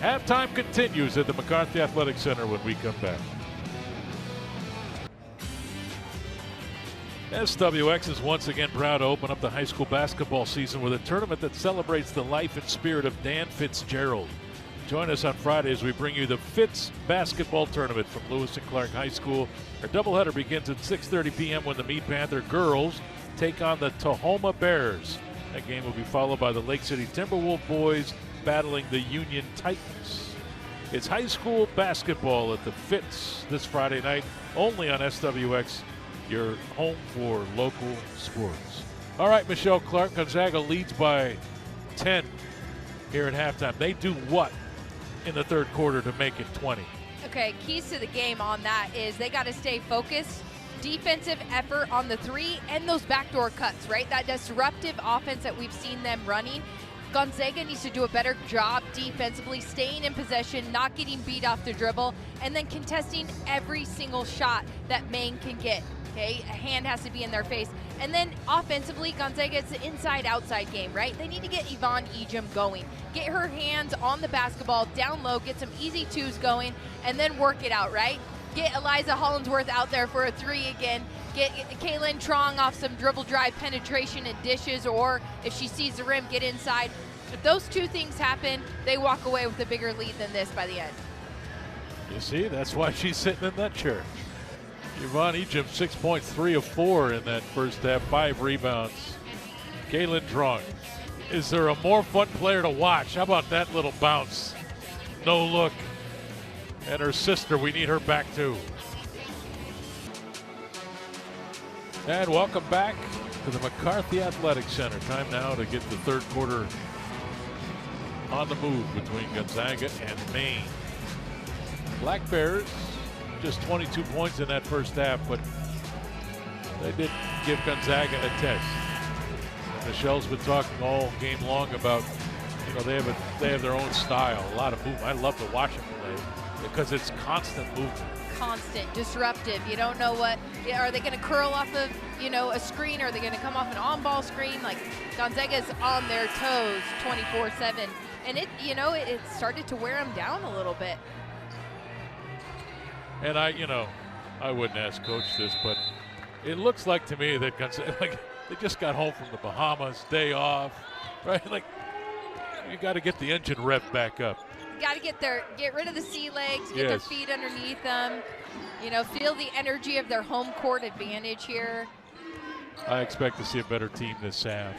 Halftime continues at the McCarthy Athletic Center when we come back. SWX is once again proud to open up the high school basketball season with a tournament that celebrates the life and spirit of Dan Fitzgerald. Join us on Friday as we bring you the Fitz Basketball Tournament from Lewis and Clark High School. Our doubleheader begins at 6:30 p.m. when the Meade Panther girls take on the Tahoma Bears. That game will be followed by the Lake City Timberwolf boys battling the Union Titans. It's high school basketball at the Fitz this Friday night, only on SWX, your home for local sports. All right, Michelle Clark, Gonzaga leads by 10 here at halftime. They do what in the third quarter to make it 20? Okay, keys to the game on that is they got to stay focused. Defensive effort on the three and those backdoor cuts, right? That disruptive offense that we've seen them running. Gonzaga needs to do a better job defensively, staying in possession, not getting beat off the dribble, and then contesting every single shot that Maine can get. Okay, a hand has to be in their face. And then offensively, Gonzaga, it's an inside-outside game, right? They need to get Yvonne Ejim going. Get her hands on the basketball, down low, get some easy twos going, and then work it out, right? Get Eliza Hollingsworth out there for a three again. Get Kaylin Trong off some dribble drive penetration and dishes, or if she sees the rim, get inside. If those two things happen, they walk away with a bigger lead than this by the end. You see, that's why she's sitting in that chair. Yvonne Ejim, 6 points, 3 of 4 in that first half, 5 rebounds. Kaylin Trong. Is there a more fun player to watch? How about that little bounce? No look. And her sister, we need her back too. And welcome back to the McCarthy Athletic Center. Time now to get the third quarter on the move between Gonzaga and Maine. Black Bears, just 22 points in that first half, but they did give Gonzaga a test. Michelle's been talking all game long about, you know, they have their own style, a lot of movement. I love to watch them play because it's constant movement. Constant, disruptive. You don't know what, are they going to curl off of, you know, a screen? Are they going to come off an on-ball screen? Like, Gonzaga's on their toes 24/7. And it, you know, it started to wear them down a little bit. And I wouldn't ask Coach this, but it looks like to me that Gonzaga, like, they just got home from the Bahamas, day off, right? Like, you got to get the engine revved back up. Got to get rid of the sea legs, get their feet underneath them, you know, feel the energy of their home court advantage here. I expect to see a better team this half.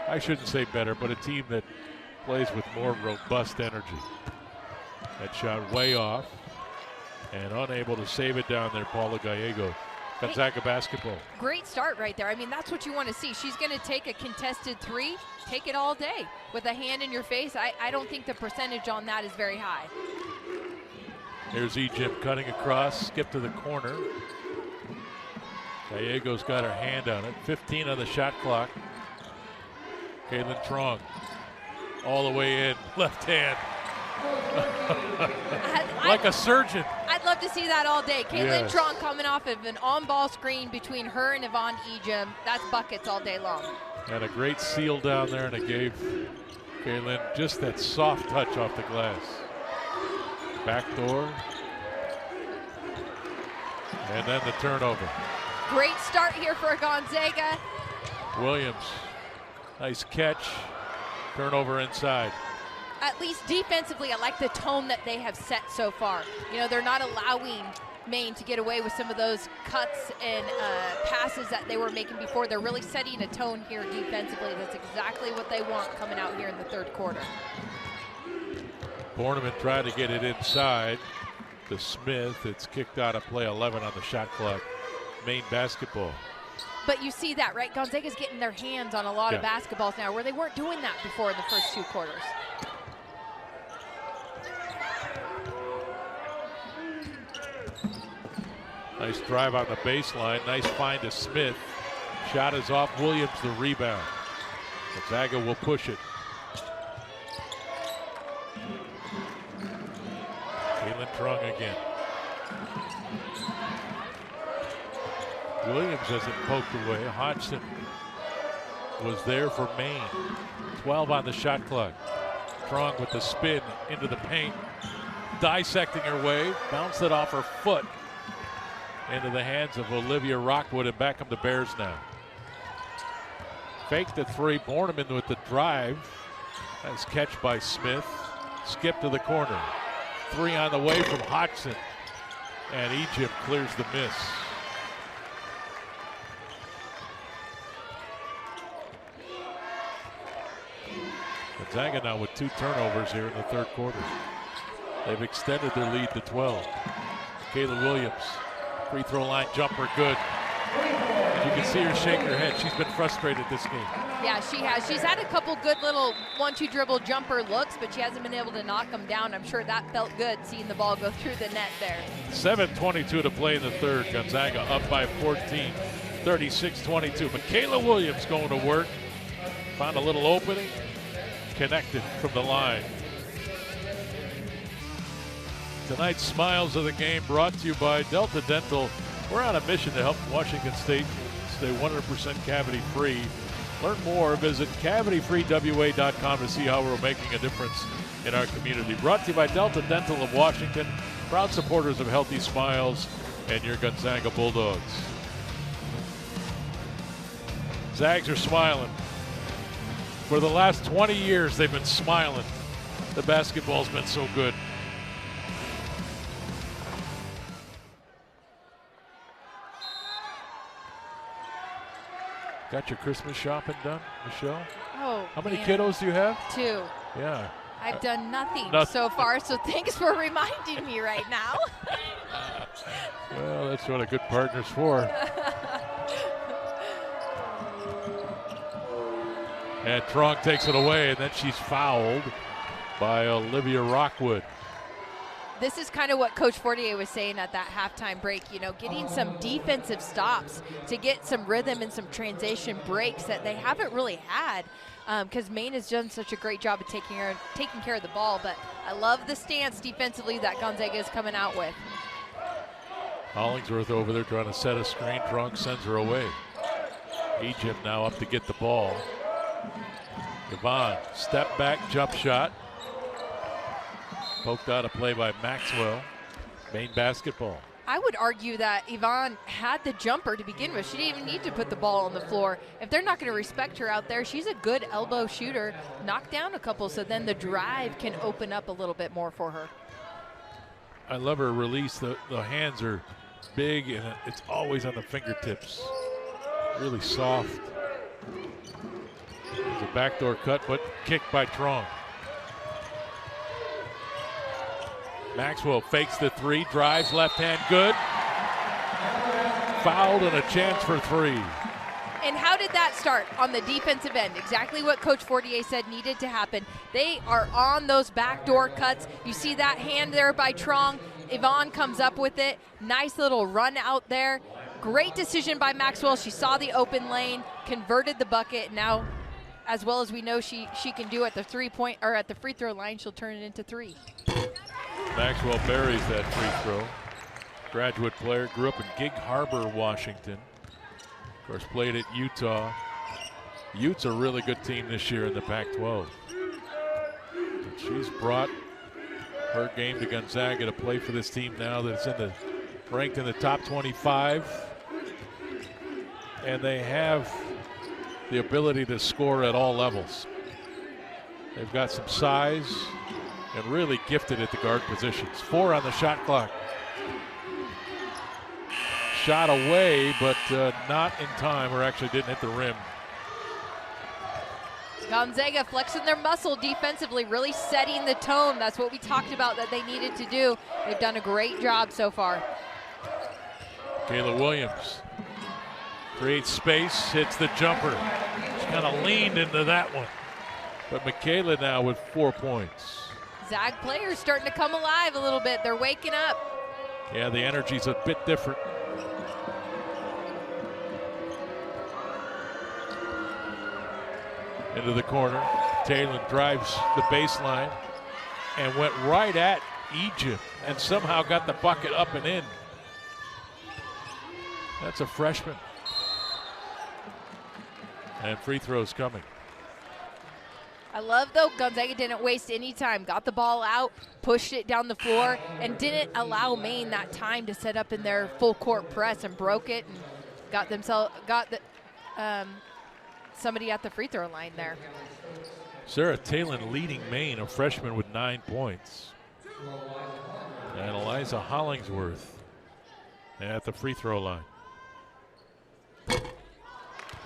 I shouldn't say better, but a team that plays with more robust energy. That shot way off and unable to save it down there, Paula Gallego. Gonzaga basketball. Great start right there. I mean, that's what you want to see. She's going to take a contested three, take it all day. With a hand in your face, I don't think the percentage on that is very high. Here's Ejim cutting across, skip to the corner. Gallego's got her hand on it. 15 on the shot clock. Kaylin Trong all the way in, left hand. Like a surgeon. I'd love to see that all day. Kaylin Trong coming off of an on-ball screen between her and Yvonne Ejim. That's buckets all day long. And a great seal down there, and it gave Kaylin just that soft touch off the glass. Backdoor. And then the turnover. Great start here for Gonzaga. Williams, nice catch. Turnover inside. At least defensively, I like the tone that they have set so far. You know, they're not allowing Maine to get away with some of those cuts and passes that they were making before. They're really setting a tone here defensively. That's exactly what they want coming out here in the third quarter. Borneman tried to get it inside to Smith. It's kicked out of play. 11 on the shot clock. Maine basketball. But you see that, right? Gonzaga's getting their hands on a lot of basketballs now where they weren't doing that before in the first 2 quarters. Nice drive on the baseline. Nice find to Smith. Shot is off. Williams the rebound. Gonzaga will push it. Caitlin Trung again. Williams hasn't poked away. Hodgson was there for Maine. 12 on the shot clock. Trung with the spin into the paint. Dissecting her way. Bounced it off her foot into the hands of Olivia Rockwood, and back come the Bears now. Fake the three. Borneman with the drive. Nice catch by Smith. Skip to the corner. 3 on the way from Hodgson. And Egypt clears the miss. Gonzaga now with 2 turnovers here in the third quarter. They've extended their lead to 12. Kayla Williams, free throw line jumper, good. You can see her shake her head. She's been frustrated this game. Yeah, she has. She's had a couple good little 1-2 dribble jumper looks, but she hasn't been able to knock them down. I'm sure that felt good, seeing the ball go through the net there. 7:22 to play in the third. Gonzaga up by 14, 36-22. But Kayla Williams going to work. Found a little opening. Connected from the line. Tonight's Smiles of the Game brought to you by Delta Dental. We're on a mission to help Washington State stay 100% cavity free. Learn more, visit cavityfreewa.com to see how we're making a difference in our community. Brought to you by Delta Dental of Washington, proud supporters of Healthy Smiles and your Gonzaga Bulldogs. Zags are smiling. For the last 20 years, they've been smiling. The basketball's been so good. Got your Christmas shopping done, Michelle? Oh, how many man. kiddos do you have? 2. Yeah. I've done nothing Nothing. so far, so thanks for reminding me right now. Well, that's what a good partner's for. And Trung takes it away, and then she's fouled by Olivia Rockwood. This is kind of what Coach Fortier was saying at that halftime break, you know, getting some defensive stops to get some rhythm and some transition breaks that they haven't really had, because Maine has done such a great job of taking care of the ball. But I love the stance defensively that Gonzaga is coming out with. Hollingsworth over there trying to set a screen. Trung sends her away. Egypt now up to get the ball. Yvonne, step back, jump shot. Poked out of play by Maxwell. Maine basketball. I would argue that Yvonne had the jumper to begin with. She didn't even need to put the ball on the floor. If they're not going to respect her out there, she's a good elbow shooter. Knock down a couple, so then the drive can open up a little bit more for her. I love her release. The hands are big, and it's always on the fingertips. Really soft. There's a backdoor cut, but kicked by Trung. Maxwell fakes the three, drives left hand, good. Fouled and a chance for 3. And how did that start on the defensive end? Exactly what Coach Fortier said needed to happen. They are on those backdoor cuts. You see that hand there by Trung. Yvonne comes up with it. Nice little run out there. Great decision by Maxwell. She saw the open lane, converted the bucket. Now, as well as we know she can do at the three-point or at the free throw line, she'll turn it into 3. Maxwell buries that free throw. Graduate player, grew up in Gig Harbor, Washington. Of course, played at Utah. Utes a really good team this year in the Pac-12. And she's brought her game to Gonzaga to play for this team now that's ranked in the top 25. And they have the ability to score at all levels. They've got some size and really gifted at the guard positions. 4 on the shot clock. shot away, but not in time, or actually didn't hit the rim. Gonzaga flexing their muscle defensively, really setting the tone. That's what we talked about that they needed to do. They've done a great job so far. Kayla Williams creates space, hits the jumper. She kind of leaned into that one. But Michaela now with 4 points. Zag players starting to come alive a little bit. They're waking up. Yeah, the energy's a bit different. Into the corner. Taylor drives the baseline and went right at Egypt and somehow got the bucket up and in. That's a freshman. And free throws coming. I love, though, Gonzaga didn't waste any time. Got the ball out, pushed it down the floor, and didn't allow Maine that time to set up in their full court press and broke it and got somebody at the free throw line there. Sarah Talon leading Maine, a freshman with 9 points. And Eliza Hollingsworth at the free throw line.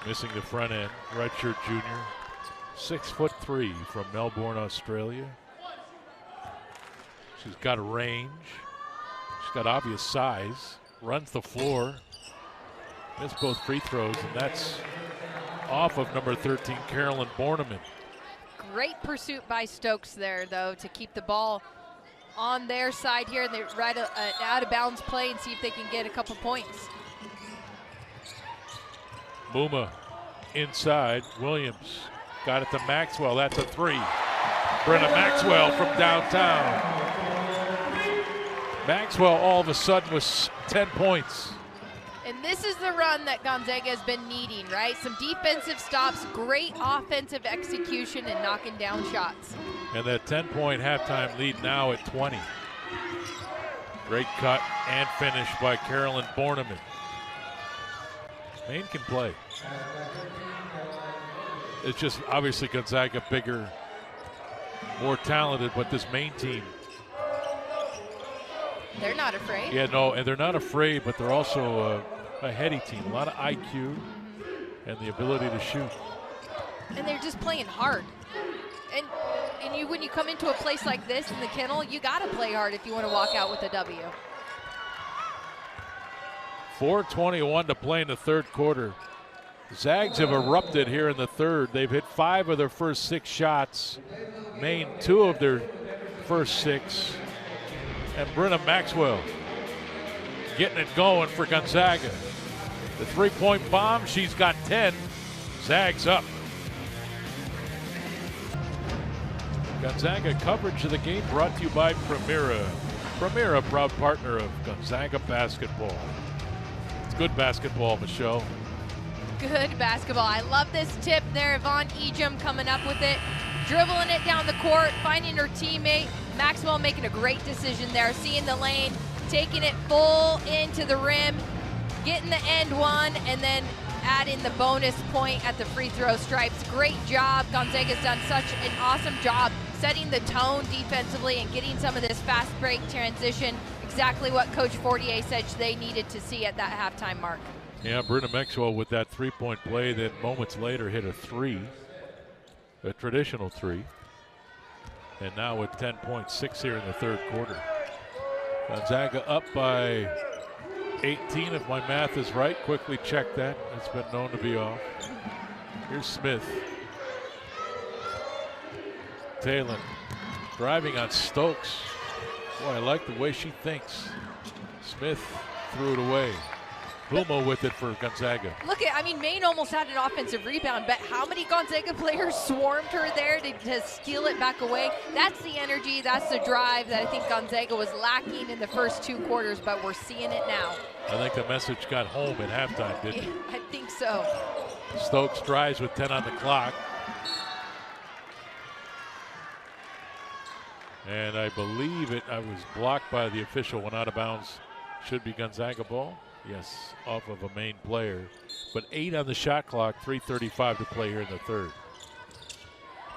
Missing the front end, redshirt junior. 6'3" from Melbourne, Australia. She's got range. She's got obvious size. Runs the floor. Missed both free throws, and that's off of number 13, Carolyn Borneman. Great pursuit by Stokes there, though, to keep the ball on their side here. And they ride an out-of-bounds play and see if they can get a couple points. Muma inside. Williams got it to Maxwell. That's a three. Brenna Maxwell from downtown. Maxwell all of a sudden was 10 points. And this is the run that Gonzaga has been needing, right? Some defensive stops, great offensive execution, and knocking down shots. And that 10-point halftime lead now at 20. Great cut and finish by Carolyn Borneman. Maine can play. It's just obviously Gonzaga bigger, more talented, but this Maine team, they're not afraid. yeah, no, and they're not afraid, but they're also a heady team. A lot of IQ and the ability to shoot. And they're just playing hard. And when you come into a place like this in the Kennel, you got to play hard if you want to walk out with a W. 4:21 to play in the third quarter. Zags have erupted here in the third. They've hit 5 of their first 6 shots. Maine 2 of their first 6. And Brenna Maxwell getting it going for Gonzaga. The three-point bomb, she's got 10. Zags up. Gonzaga coverage of the game brought to you by Primera. Primera, proud partner of Gonzaga basketball. It's good basketball, Michelle. Good basketball. I love this tip there. Yvonne Ejim coming up with it, dribbling it down the court, finding her teammate. Maxwell making a great decision there, seeing the lane, taking it full into the rim, getting the end one, and then adding the bonus point at the free throw stripes. Great job. Gonzaga's done such an awesome job setting the tone defensively and getting some of this fast break transition. Exactly what Coach Fortier said they needed to see at that halftime mark. Yeah, Brenna Maxwell with that three-point play, then moments later hit a three, a traditional three. And now with 10.6 here in the third quarter. Gonzaga up by 18, if my math is right. Quickly check that. It's been known to be off. Here's Smith. Taylor driving on Stokes. Boy, I like the way she thinks. Smith threw it away. Puma with it for Gonzaga. Look at, Maine almost had an offensive rebound, but how many Gonzaga players swarmed her there to steal it back away? That's the energy, that's the drive that I think Gonzaga was lacking in the first 2 quarters, but we're seeing it now. I think the message got home at halftime, didn't it? I think so. Stokes drives with 10 on the clock. And I believe I was blocked by the official, went out of bounds. Should be Gonzaga ball. Yes, off of a Maine player. But 8 on the shot clock, 3:35 to play here in the third.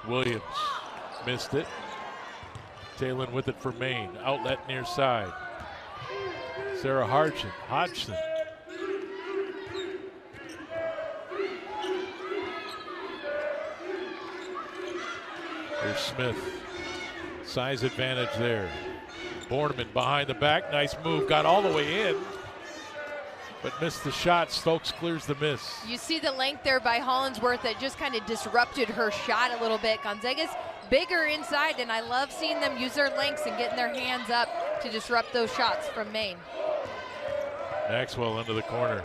Williams missed it. Taylor with it for Maine. Outlet near side. Sarah Hodgson Smith. Size advantage there. Borneman behind the back. Nice move. Got all the way in, but missed the shot. Stokes clears the miss. You see the length there by Hollingsworth that just kind of disrupted her shot a little bit. Gonzaga's bigger inside, and I love seeing them use their lengths and getting their hands up to disrupt those shots from Maine. Maxwell into the corner.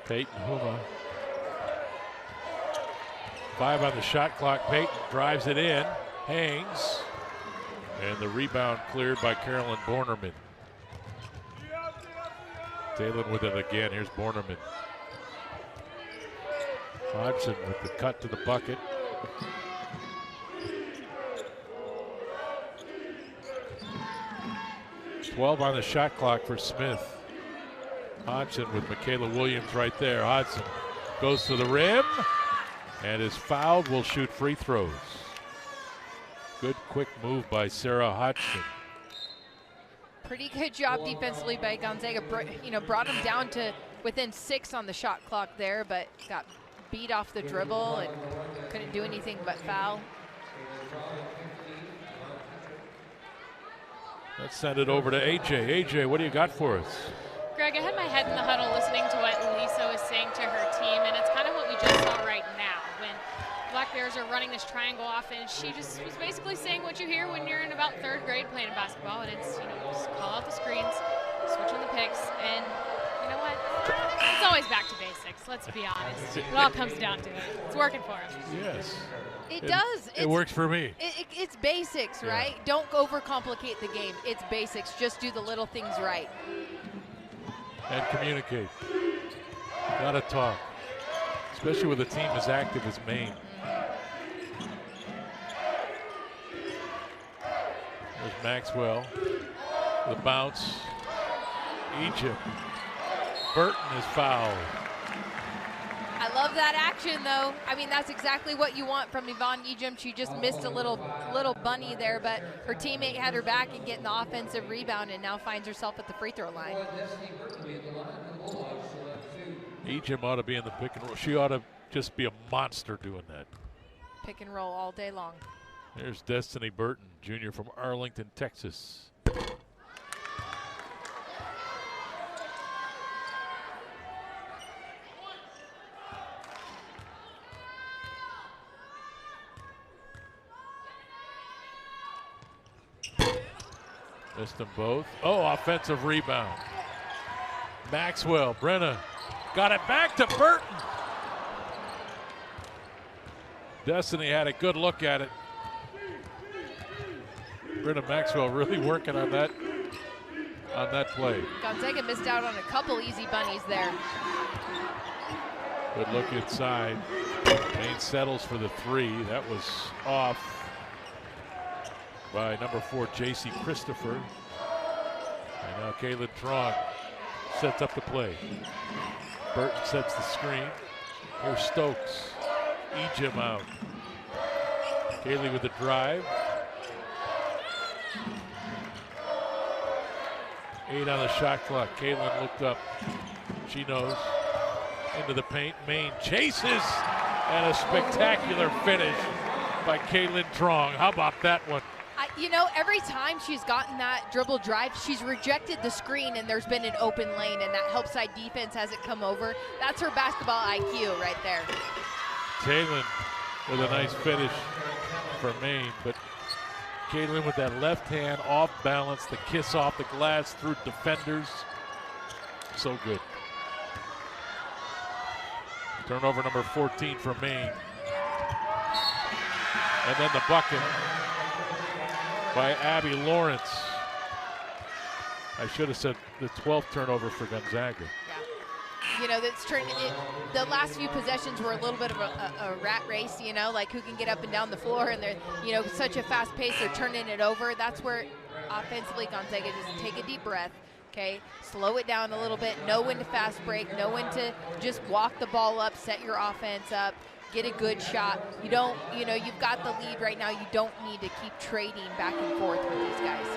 Peyton Huma. 5 on the shot clock. Peyton drives it in, hangs, and the rebound cleared by Carolyn Bornerman. Taylor with it again. Here's Bornerman. Hodgson with the cut to the bucket. .12 on the shot clock for Smith. Hodgson with Michaela Williams right there. Hodgson goes to the rim and is fouled. Will shoot free throws. Good quick move by Sarah Hodgson. Pretty good job defensively by Gonzaga. Brought them down to within 6 on the shot clock there, but got beat off the dribble and couldn't do anything but foul. Let's send it over to AJ. AJ, what do you got for us? Greg, I had my head in the huddle listening to what Lisa was saying to her team, and it's kind of what we just saw right now. When Black Bears are running this triangle offense, she just was basically saying what you hear when you're in about 3rd grade playing basketball, and it's, just call out the screens, switch on the picks, and you know what? It's always back to basics, let's be honest. It all comes down to it. It's working for us. Yes. It does. It works for me. It's basics, right? Yeah. Don't overcomplicate the game. It's basics. Just do the little things right. And communicate. Gotta talk. Especially with a team as active as Maine. There's Maxwell. The bounce. Egypt. Burton is fouled. I love that action, though. I mean, that's exactly what you want from Yvonne Egypt. She just missed a little bunny there, but her teammate had her back and getting the offensive rebound and now finds herself at the free throw line. Egypt ought to be in the pick and roll. She ought to just be a monster doing that. Pick and roll all day long. There's Destiny Burton, junior from Arlington, Texas. Missed them both. Oh, offensive rebound. Maxwell, Brenna got it back to Burton. Destiny had a good look at it. Brenna Maxwell really working on that play. Gonzaga missed out on a couple easy bunnies there. Good look inside. Maine settles for the 3. That was off by number 4, J.C. Christopher. And now Kaylin Trong sets up the play. Burton sets the screen. Here's Stokes. Ejim out. Kaylee with the drive. 8 on the shot clock. Kaylin looked up. She knows. Into the paint. Maine chases. And a spectacular finish by Kaylin Trong. How about that one? Every time she's gotten that dribble drive, she's rejected the screen and there's been an open lane, and that help side defense has it come over. That's her basketball IQ right there. Kaylin with a nice finish for Maine, but Kaylin with that left hand off balance, the kiss off the glass through defenders. So good. Turnover number 14 for Maine. And then the bucket by Abby Lawrence. I should have said the 12th turnover for Gonzaga. Yeah. The last few possessions were a little bit of a rat race, like who can get up and down the floor, and they're, such a fast pace, they're turning it over. That's where offensively Gonzaga just take a deep breath, okay? Slow it down a little bit, know when to fast break, know when to just walk the ball up, set your offense up, get a good shot. You don't, you've got the lead right now. You don't need to keep trading back and forth with these guys.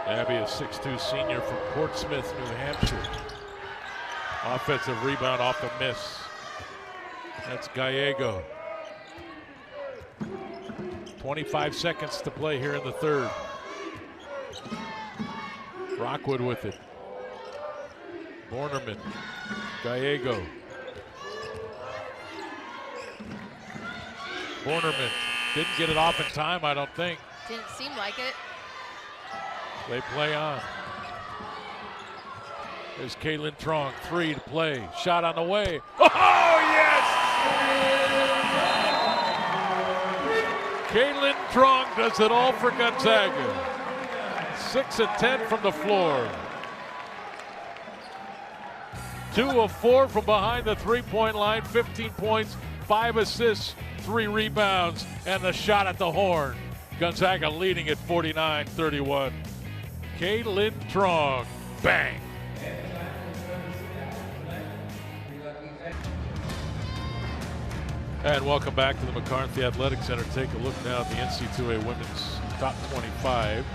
Abby, a 6'2" senior from Portsmouth, New Hampshire. Offensive rebound off the miss. That's Gallego. 25 seconds to play here in the third. Rockwood with it. Bornerman. Gallego. Bornerman didn't get it off in time, I don't think. Didn't seem like it. They play on. There's Kaylin Trong, 3 to play. Shot on the way. Oh, yes! Kaylin Trong does it all for Gonzaga. 6 of 10 from the floor. 2 of 4 from behind the three-point line, 15 points, 5 assists, 3 rebounds, and the shot at the horn. Gonzaga leading at 49-31. Kaylin Trong, bang. And welcome back to the McCarthy Athletic Center. Take a look now at the NC2A Women's Top 25,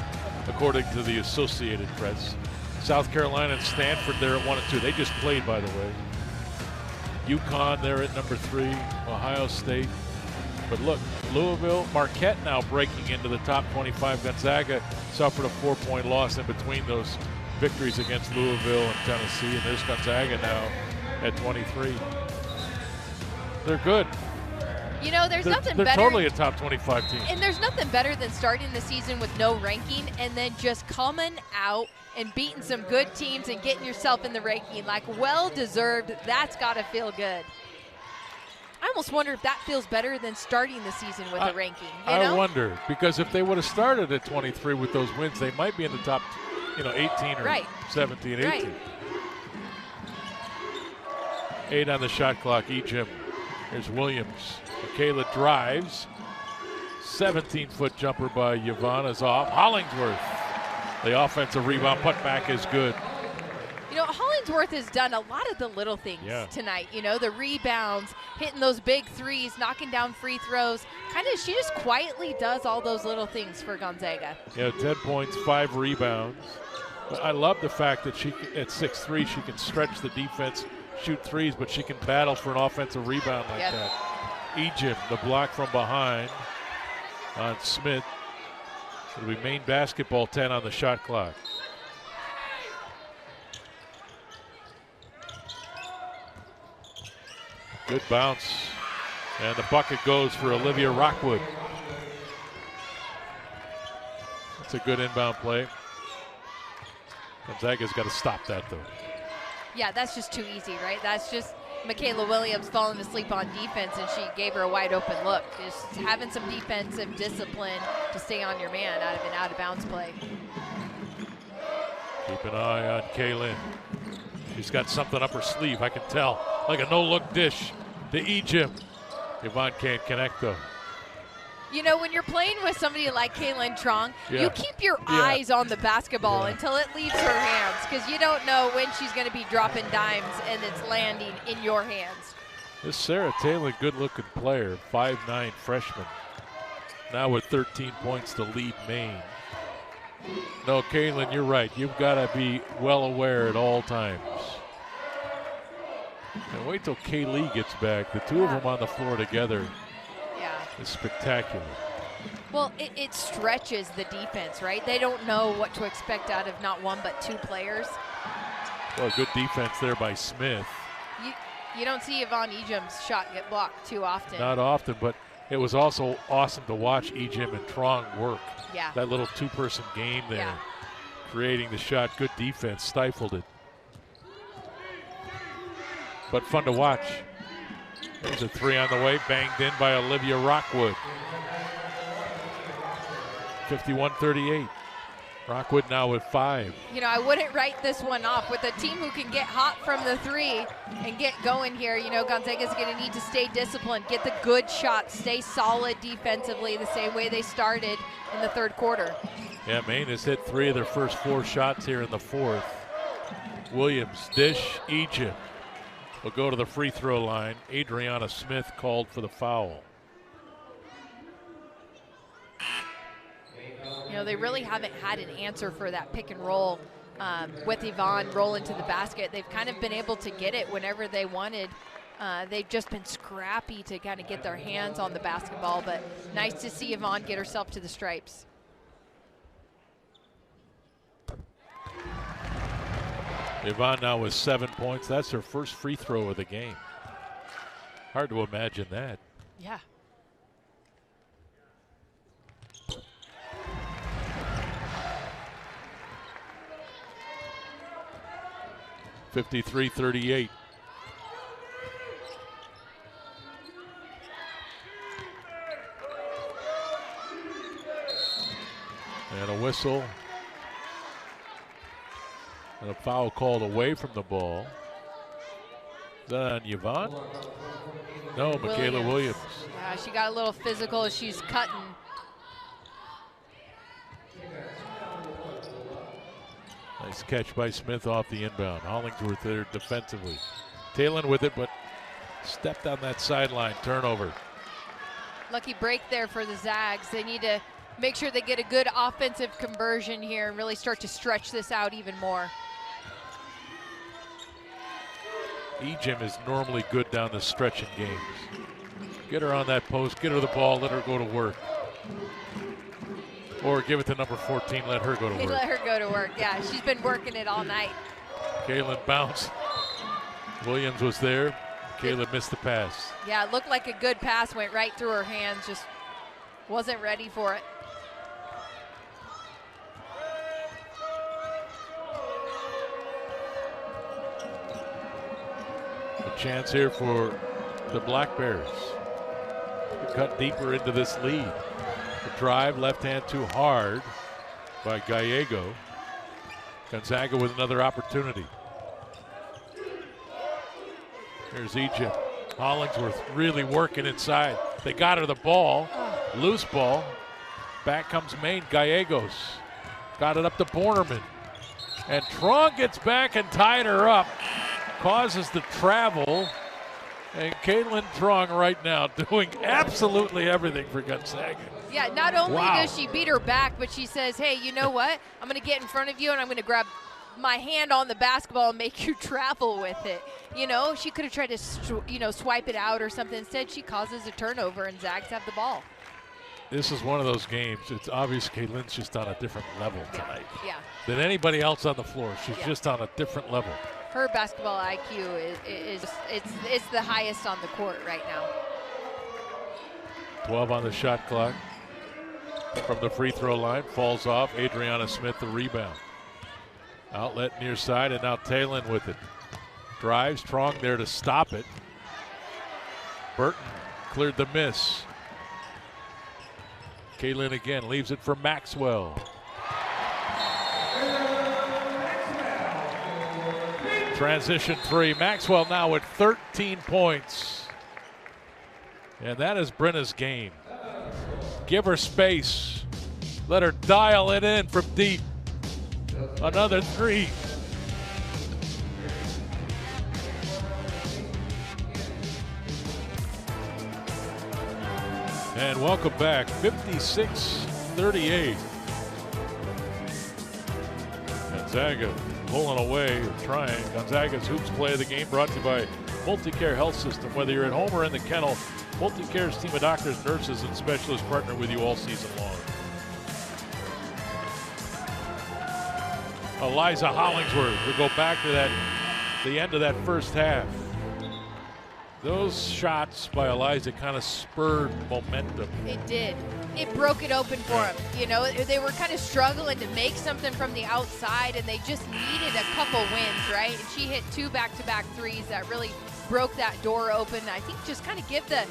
according to the Associated Press. South Carolina and Stanford there at 1 and 2. They just played, by the way. UConn there at number 3. Ohio State. But look, Louisville, Marquette now breaking into the top 25. Gonzaga suffered a 4-point loss in between those victories against Louisville and Tennessee. And there's Gonzaga now at 23. They're good. You know, there's nothing they're better. They're totally a top 25 team. And there's nothing better than starting the season with no ranking and then just coming out and beating some good teams and getting yourself in the ranking. Like, well-deserved. That's got to feel good. I almost wonder if that feels better than starting the season with a ranking. You know? I wonder, because if they would have started at 23 with those wins, they might be in the top, 18 or 17, 18. Right. 8 on the shot clock, Ejim. Here's Williams. Michaela drives. 17-foot jumper by Yvonne is off. Hollingsworth. The offensive rebound putback is good. You know, Hollingsworth has done a lot of the little things tonight. You know, the rebounds, hitting those big threes, knocking down free throws. She just quietly does all those little things for Gonzaga. Yeah, 10 points, 5 rebounds. But I love the fact that she, at 6'3", she can stretch the defense, shoot threes, but she can battle for an offensive rebound like that. Ejim, the block from behind on Smith. It'll be Maine basketball, 10 on the shot clock. Good bounce. And the bucket goes for Olivia Rockwood. That's a good inbound play. Gonzaga's got to stop that, though. Yeah, that's just too easy, right? That's just Michaela Williams falling asleep on defense, and she gave her a wide open look. Just having some defensive discipline to stay on your man out of an out-of-bounds play. Keep an eye on Kaylin. She's got something up her sleeve, I can tell. Like a no-look dish to Ejim. Yvonne can't connect, though. You know, when you're playing with somebody like Kaylin Trong, you keep your eyes on the basketball until it leaves her hands, because you don't know when she's going to be dropping dimes and it's landing in your hands. This Sarah Taylor, good-looking player, 5'9" freshman. Now with 13 points to lead Maine. No, Kaylin, you're right. You've got to be well aware at all times. And wait till Kaylee gets back. The two of them on the floor together is spectacular. Well, it stretches the defense, right? They don't know what to expect out of not one but two players. Well, good defense there by Smith. You don't see Yvonne Ejim's shot get blocked too often. Not often, but it was also awesome to watch Ejim and Trong work. Yeah. That little two-person game there, creating the shot. Good defense, stifled it. But fun to watch. There's a 3 on the way, banged in by Olivia Rockwood. 51-38. Rockwood now with 5. You know, I wouldn't write this one off. With a team who can get hot from the 3 and get going here, you know, Gonzaga's going to need to stay disciplined, get the good shots, stay solid defensively the same way they started in the third quarter. Yeah, Maine has hit 3 of their first 4 shots here in the fourth. Williams, dish, Ejim will go to the free throw line. Adriana Smith called for the foul. You know, they really haven't had an answer for that pick and roll with Yvonne rolling to the basket. They've kind of been able to get it whenever they wanted. They've just been scrappy to kind of get their hands on the basketball, but nice to see Yvonne get herself to the stripes. Yvonne now with 7 points. That's her first free throw of the game. Hard to imagine that. Yeah. (53-38). And a whistle. And a foul called away from the ball. Is that on Yvonne? No, Michaela Williams. Yeah, she got a little physical as she's cutting. Nice catch by Smith off the inbound. Hollingsworth there defensively. Talon with it, but stepped on that sideline. Turnover. Lucky break there for the Zags. They need to make sure they get a good offensive conversion here and really start to stretch this out even more. Ejim is normally good down the stretch in games. Get her on that post, get her the ball, let her go to work. Or give it to number 14, let her go to work. Let her go to work, yeah. She's been working it all night. Kaylin bounced. Williams was there. Kaylin missed the pass. Yeah, it looked like a good pass, went right through her hands, just wasn't ready for it. A chance here for the Black Bears to cut deeper into this lead. The drive, left hand too hard by Gallego. Gonzaga with another opportunity. Here's Egypt. Hollingsworth really working inside. They got her the ball. Loose ball. Back comes Maine. Gallegos got it up to Bornerman. And Trong gets back and tied her up. Causes the travel. And Caitlin Trong right now doing absolutely everything for Gonzaga. Yeah, not only does she beat her back, but she says, hey, you know what? I'm going to get in front of you and I'm going to grab my hand on the basketball and make you travel with it. You know, she could have tried to, swipe it out or something. Instead, she causes a turnover and Zags have the ball. This is one of those games. It's obvious Caitlin's just on a different level tonight. Yeah. Than anybody else on the floor. She's just on a different level. Her basketball IQ is the highest on the court right now. 12 on the shot clock. From the free throw line, falls off. Adriana Smith the rebound. Outlet near side, and now Talon with it. Drives, Trong there to stop it. Burton cleared the miss. Kaylin again leaves it for Maxwell. Transition three. Maxwell now with 13 points. And that is Brenna's game. Give her space. Let her dial it in from deep. Another three. And welcome back, 56-38. Gonzaga pulling away, trying. Gonzaga's Hoops Play of the Game brought to you by Multicare Health System. Whether you're at home or in the kennel, Multicare's team of doctors, nurses, and specialists partner with you all season long. Eliza Hollingsworth will go back to the end of that first half. Those shots by Eliza kind of spurred momentum. It did. It broke it open for them. You know, they were kind of struggling to make something from the outside, and they just needed a couple wins, right? And she hit 2 back-to-back threes that really broke that door open. I think just kind of give the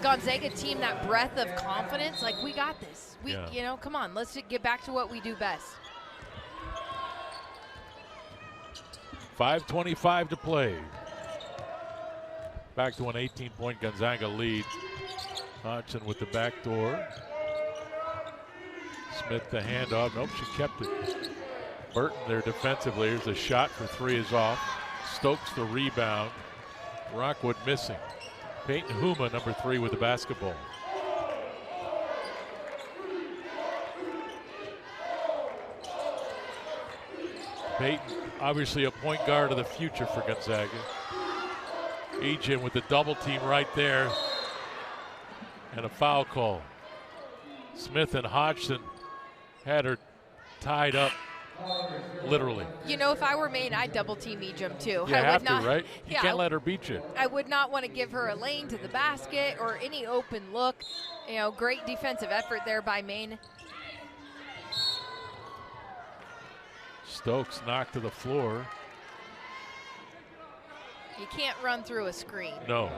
Gonzaga team that breath of confidence, like, we got this. Come on, let's get back to what we do best. 5:25 to play. Back to an 18-point Gonzaga lead. Hodgson with the back door. Smith the handoff. Nope, she kept it. Burton there defensively. Here's a shot for three is off. Stokes the rebound. Rockwood missing. Peyton Huma, number 3, with the basketball. Peyton, obviously a point guard of the future for Gonzaga. Agent with the double team right there. And a foul call. Smith and Hodgson had her tied up, literally. You know, if I were Maine, I'd double team Ejim too. You have to, right? You Yeah, can't let her beat you. I would not want to give her a lane to the basket or any open look. You know, great defensive effort there by Maine. Stokes knocked to the floor. You can't run through a screen. No.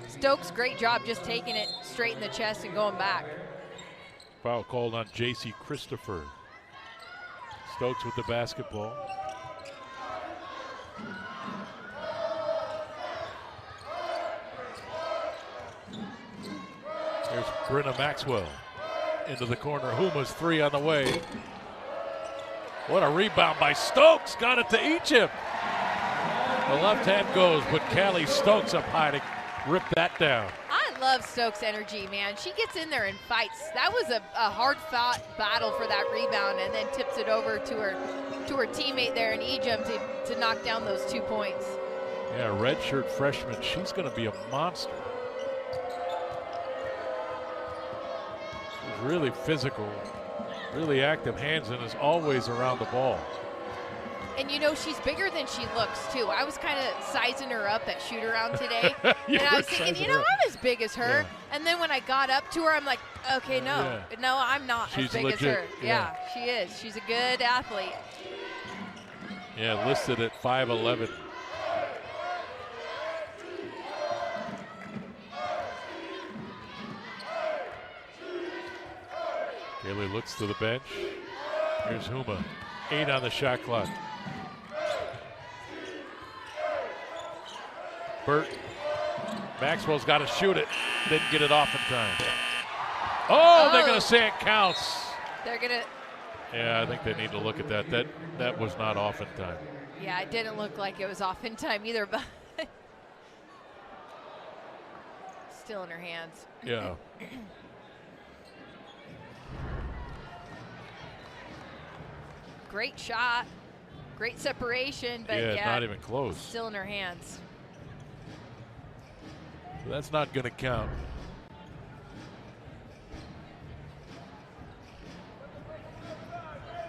Stokes, great job just taking it straight in the chest and going back. Foul called on J.C. Christopher. Stokes with the basketball. There's Brenna Maxwell into the corner. Huma's three on the way. What a rebound by Stokes. Got it to Egypt. The left hand goes, but Callie Stokes up high to rip that down. I love Stokes' energy, man. She gets in there and fights. That was a hard-fought battle for that rebound, and then tips it over to her teammate there in Egypt to knock down those 2 points. Yeah, redshirt freshman. She's going to be a monster. She's really physical, really active hands, and is always around the ball. And you know, she's bigger than she looks too. I was kind of sizing her up at shoot around today. And I was thinking, you know, I'm as big as her. Yeah. And then when I got up to her, I'm like, okay, no, I'm not as big as her. Yeah, she is. She's a good athlete. Yeah, listed at 5'11". Kaylee looks to the bench. Here's Huma. 8 on the shot clock. Burt. Maxwell's got to shoot it. Didn't get it off in time. Oh, they're going to say it counts. They're going to. Yeah, I think they need to look at that. That was not off in time. Yeah, it didn't look like it was off in time either, but still in her hands. Yeah. Great shot, great separation, but yeah, not even close. Still in her hands. So that's not going to count.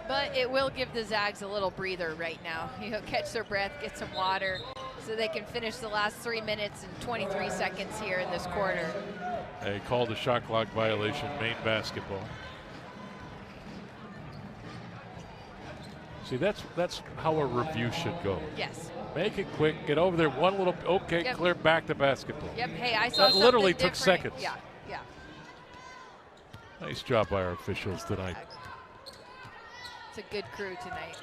But it will give the Zags a little breather right now. You know, catch their breath, get some water, so they can finish the last 3 minutes and 23 seconds here in this quarter. They called a shot clock violation, Maine basketball. See, that's how a review should go. Yes. Make it quick, get over there, one little, okay, yep. Clear back to basketball. Yep, hey, I saw that literally took different. seconds. Yeah, yeah. Nice job by our officials tonight. It's a good crew tonight.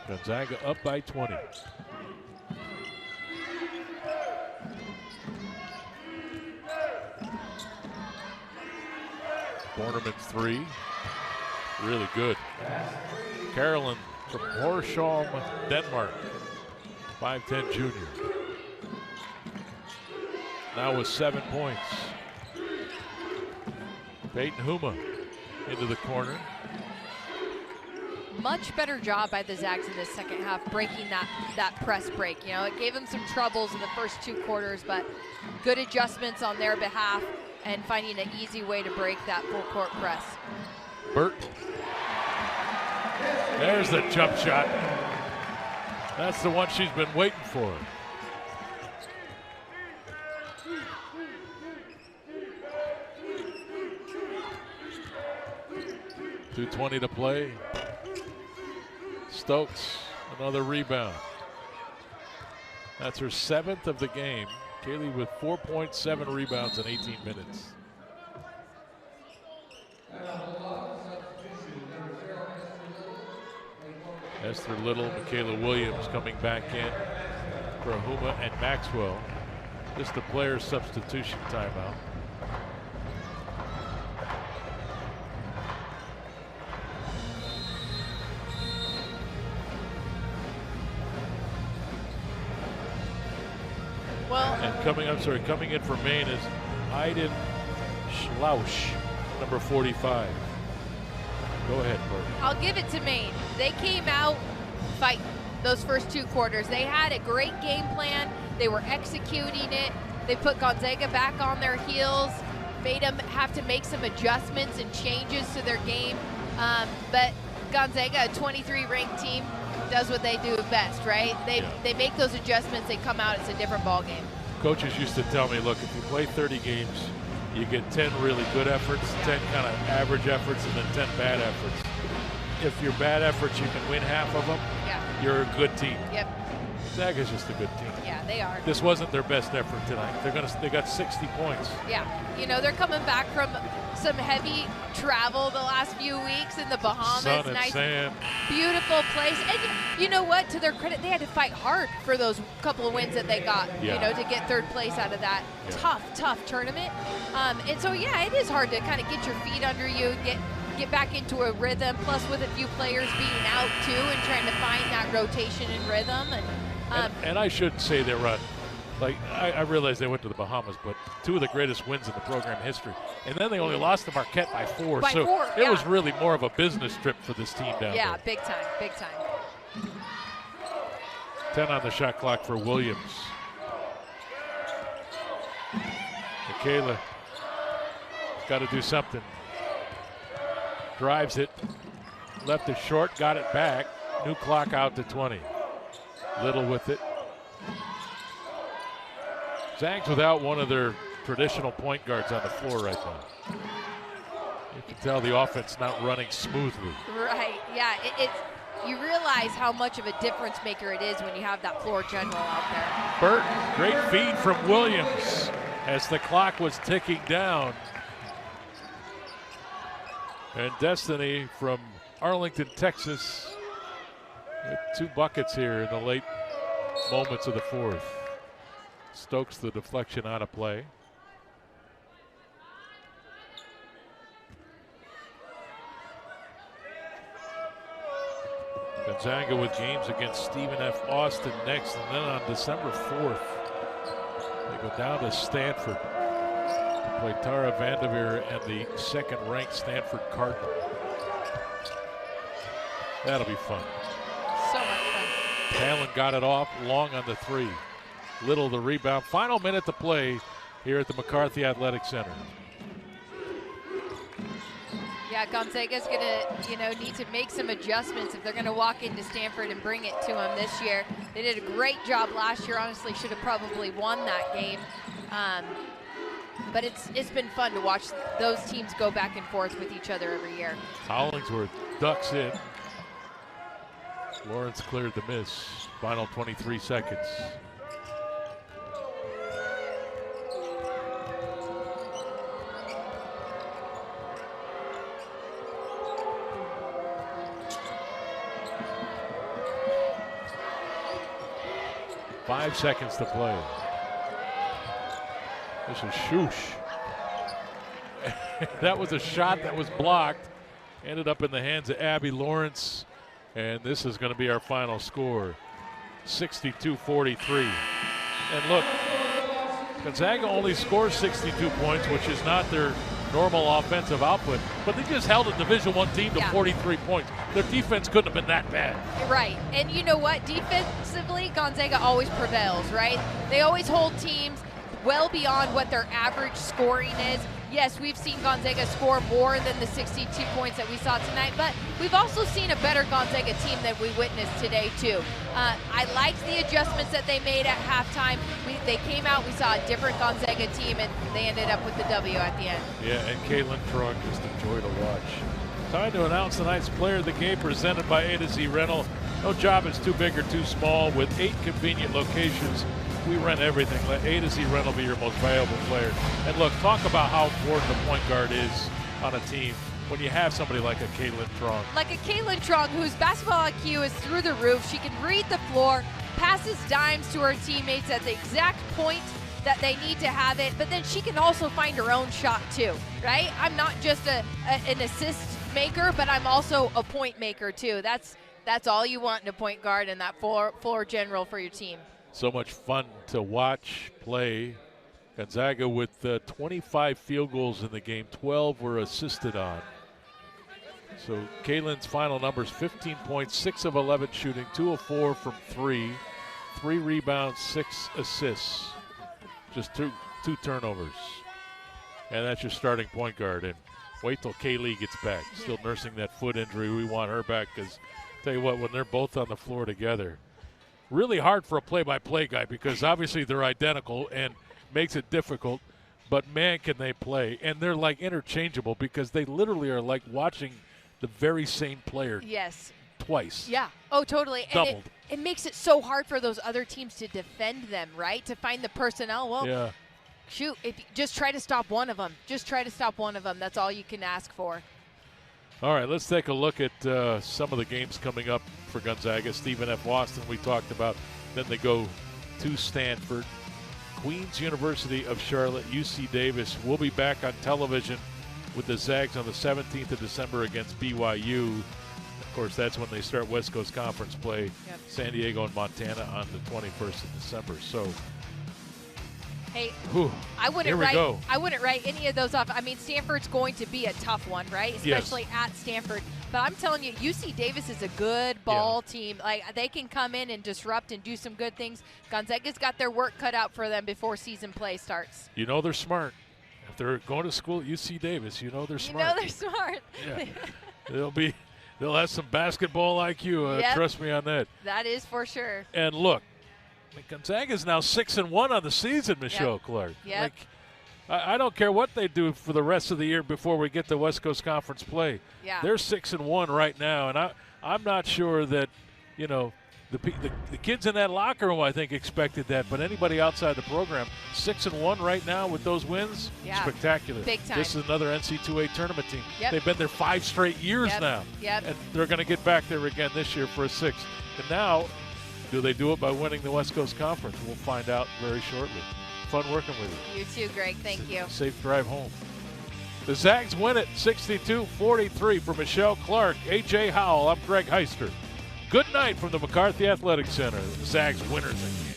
Gonzaga up by 20. Borneman's three, really good. Carolyn from Horsholm, Denmark, 5'10" junior. Now with 7 points. Peyton Huma into the corner. Much better job by the Zags in this second half, breaking that press break. You know, it gave them some troubles in the first 2 quarters, but good adjustments on their behalf and finding an easy way to break that full court press. Burt. There's the jump shot. That's the one she's been waiting for. .220 to play. Stokes, another rebound. That's her 7th of the game. Kaylee with 4.7 rebounds in 18 minutes. Esther Little, Michaela Williams coming back in for Huma and Maxwell. Just a player substitution timeout. Well, and coming in for Maine is Aiden Schlausch, number 45. Go ahead, Bert. I'll give it to Maine. They came out fighting. those first 2 quarters. They had a great game plan. They were executing it. They put Gonzaga back on their heels, made them have to make some adjustments and changes to their game. But Gonzaga, a 23 ranked team, does what they do best, right? They make those adjustments, they come out, it's a different ball game. Coaches used to tell me, look, if you play 30 games, you get 10 really good efforts, 10 kind of average efforts, and then 10 bad efforts. If your bad efforts, you can win half of them, you're a good team. Yep. Gonzaga's just a good team. Yeah, they are. This wasn't their best effort tonight. They got 60 points. Yeah, you know, they're coming back from some heavy travel the last few weeks in the Bahamas. Sun and nice, sand. beautiful place. And you know what? To their credit, they had to fight hard for those couple of wins that they got. Yeah. You know, to get 3rd place out of that tough tournament. And so yeah, it is hard to kind of get your feet under you, get back into a rhythm. Plus, with a few players being out too, and trying to find that rotation and rhythm. And I should say they run. Like, I realize they went to the Bahamas, but 2 of the greatest wins in the program history. And then they only lost to Marquette by 4. It was really more of a business trip for this team down there. Yeah, big time, big time. 10 on the shot clock for Williams. Michaela got to do something. Drives it. Left it short, got it back. New clock out to 20. Little with it. Zags without one of their traditional point guards on the floor right now. You can tell the offense not running smoothly. Right, yeah. You realize how much of a difference maker it is when you have that floor general out there. Burton, great feed from Williams as the clock was ticking down. And Destiny from Arlington, Texas, with 2 buckets here in the late moments of the 4th. Stokes the deflection out of play. Gonzaga with games against Stephen F. Austin next, and then on December 4th, they go down to Stanford to play Tara Vanderveer and the 2nd-ranked Stanford Cardinal. That'll be fun. So much fun. Talon got it off, Long on the 3. Little the rebound. Final minute to play here at the McCarthy Athletic Center. Yeah, Gonzaga's gonna, need to make some adjustments if they're gonna walk into Stanford and bring it to them this year. They did a great job last year. Honestly, should have probably won that game. But it's been fun to watch those teams go back and forth with each other every year. Hollingsworth ducks in. Lawrence cleared the miss. Final 23 seconds. Five seconds to play. This is Shoosh. That was a shot that was blocked. Ended up in the hands of Abby Lawrence. And this is going to be our final score. 62-43. And look, Gonzaga only scores 62 points, which is not their normal offensive output. But they just held a Division I team to 43 points. Their defense couldn't have been that bad. Right. And you know what? Defensively, Gonzaga always prevails, right? They always hold teams well beyond what their average scoring is. Yes, we've seen Gonzaga score more than the 62 points that we saw tonight, but we've also seen a better Gonzaga team than we witnessed today, too. I liked the adjustments that they made at halftime. They came out, we saw a different Gonzaga team, and they ended up with the W at the end. Yeah, and Caitlin Trunk, just a joy to watch. Time to announce tonight's player of the game, presented by A to Z Rental. No job is too big or too small. With 8 convenient locations, we rent everything. Let A to Z Rental be your most valuable player. And look, talk about how important a point guard is on a team when you have somebody like a Caitlin Trong. Like a Caitlin Trong, whose basketball IQ is through the roof. She can read the floor, passes dimes to her teammates at the exact point that they need to have it, but then she can also find her own shot too, right? I'm not just an assist maker, but I'm also a point maker too. That's all you want in a point guard and that floor general for your team. So much fun to watch play. Gonzaga with 25 field goals in the game, 12 were assisted on. So Kaylin's final numbers: 15 points, 6 of 11 shooting, 2 of 4 from 3, 3 rebounds, 6 assists, just two turnovers. And that's your starting point guard. And wait till Kaylee gets back. Still nursing that foot injury. We want her back because, tell you what, when they're both on the floor together, really hard for a play-by-play guy because obviously they're identical and makes it difficult. But, man, can they play. And they're, like, interchangeable because they literally are like watching the very same player twice. Yeah. Oh, totally. Doubled. And it makes it so hard for those other teams to defend them, right? To find the personnel. Well, shoot, if you just try to stop one of them. Just try to stop one of them. That's all you can ask for. All right, let's take a look at some of the games coming up for Gonzaga. Stephen F. Austin we talked about. Then they go to Stanford. Queens University of Charlotte, UC Davis. We'll be back on television with the Zags on the 17th of December against BYU. Of course, that's when they start West Coast Conference play. Yep. San Diego and Montana on the 21st of December. So, hey, whew, I wouldn't here we go. I wouldn't write any of those off. I mean, Stanford's going to be a tough one, right? Especially at Stanford. But I'm telling you, UC Davis is a good ball team. Like, they can come in and disrupt and do some good things. Gonzaga's got their work cut out for them before season play starts. You know they're smart. If they're going to school at UC Davis, you know they're smart. You know they're smart. Yeah. They'll have some basketball IQ. Trust me on that. That is for sure. And look, Gonzaga's now 6-1 on the season, Michelle Clark. Yep. Like, I don't care what they do for the rest of the year before we get to West Coast Conference play. Yeah. They're 6-1 right now, and I'm not sure that, you know, the kids in that locker room, I think, expected that. But anybody outside the program, 6-1 right now with those wins, spectacular. Big time. This is another NC2A tournament team. Yep. They've been there 5 straight years now. Yep. And they're going to get back there again this year for a 6th. And now, do they do it by winning the West Coast Conference? We'll find out very shortly. Fun working with you. You too, Greg. Thank you. Safe drive home. The Zags win it 62-43 for Michelle Clark, A.J. Howell. I'm Greg Heister. Good night from the McCarthy Athletic Center. The Zags winners again.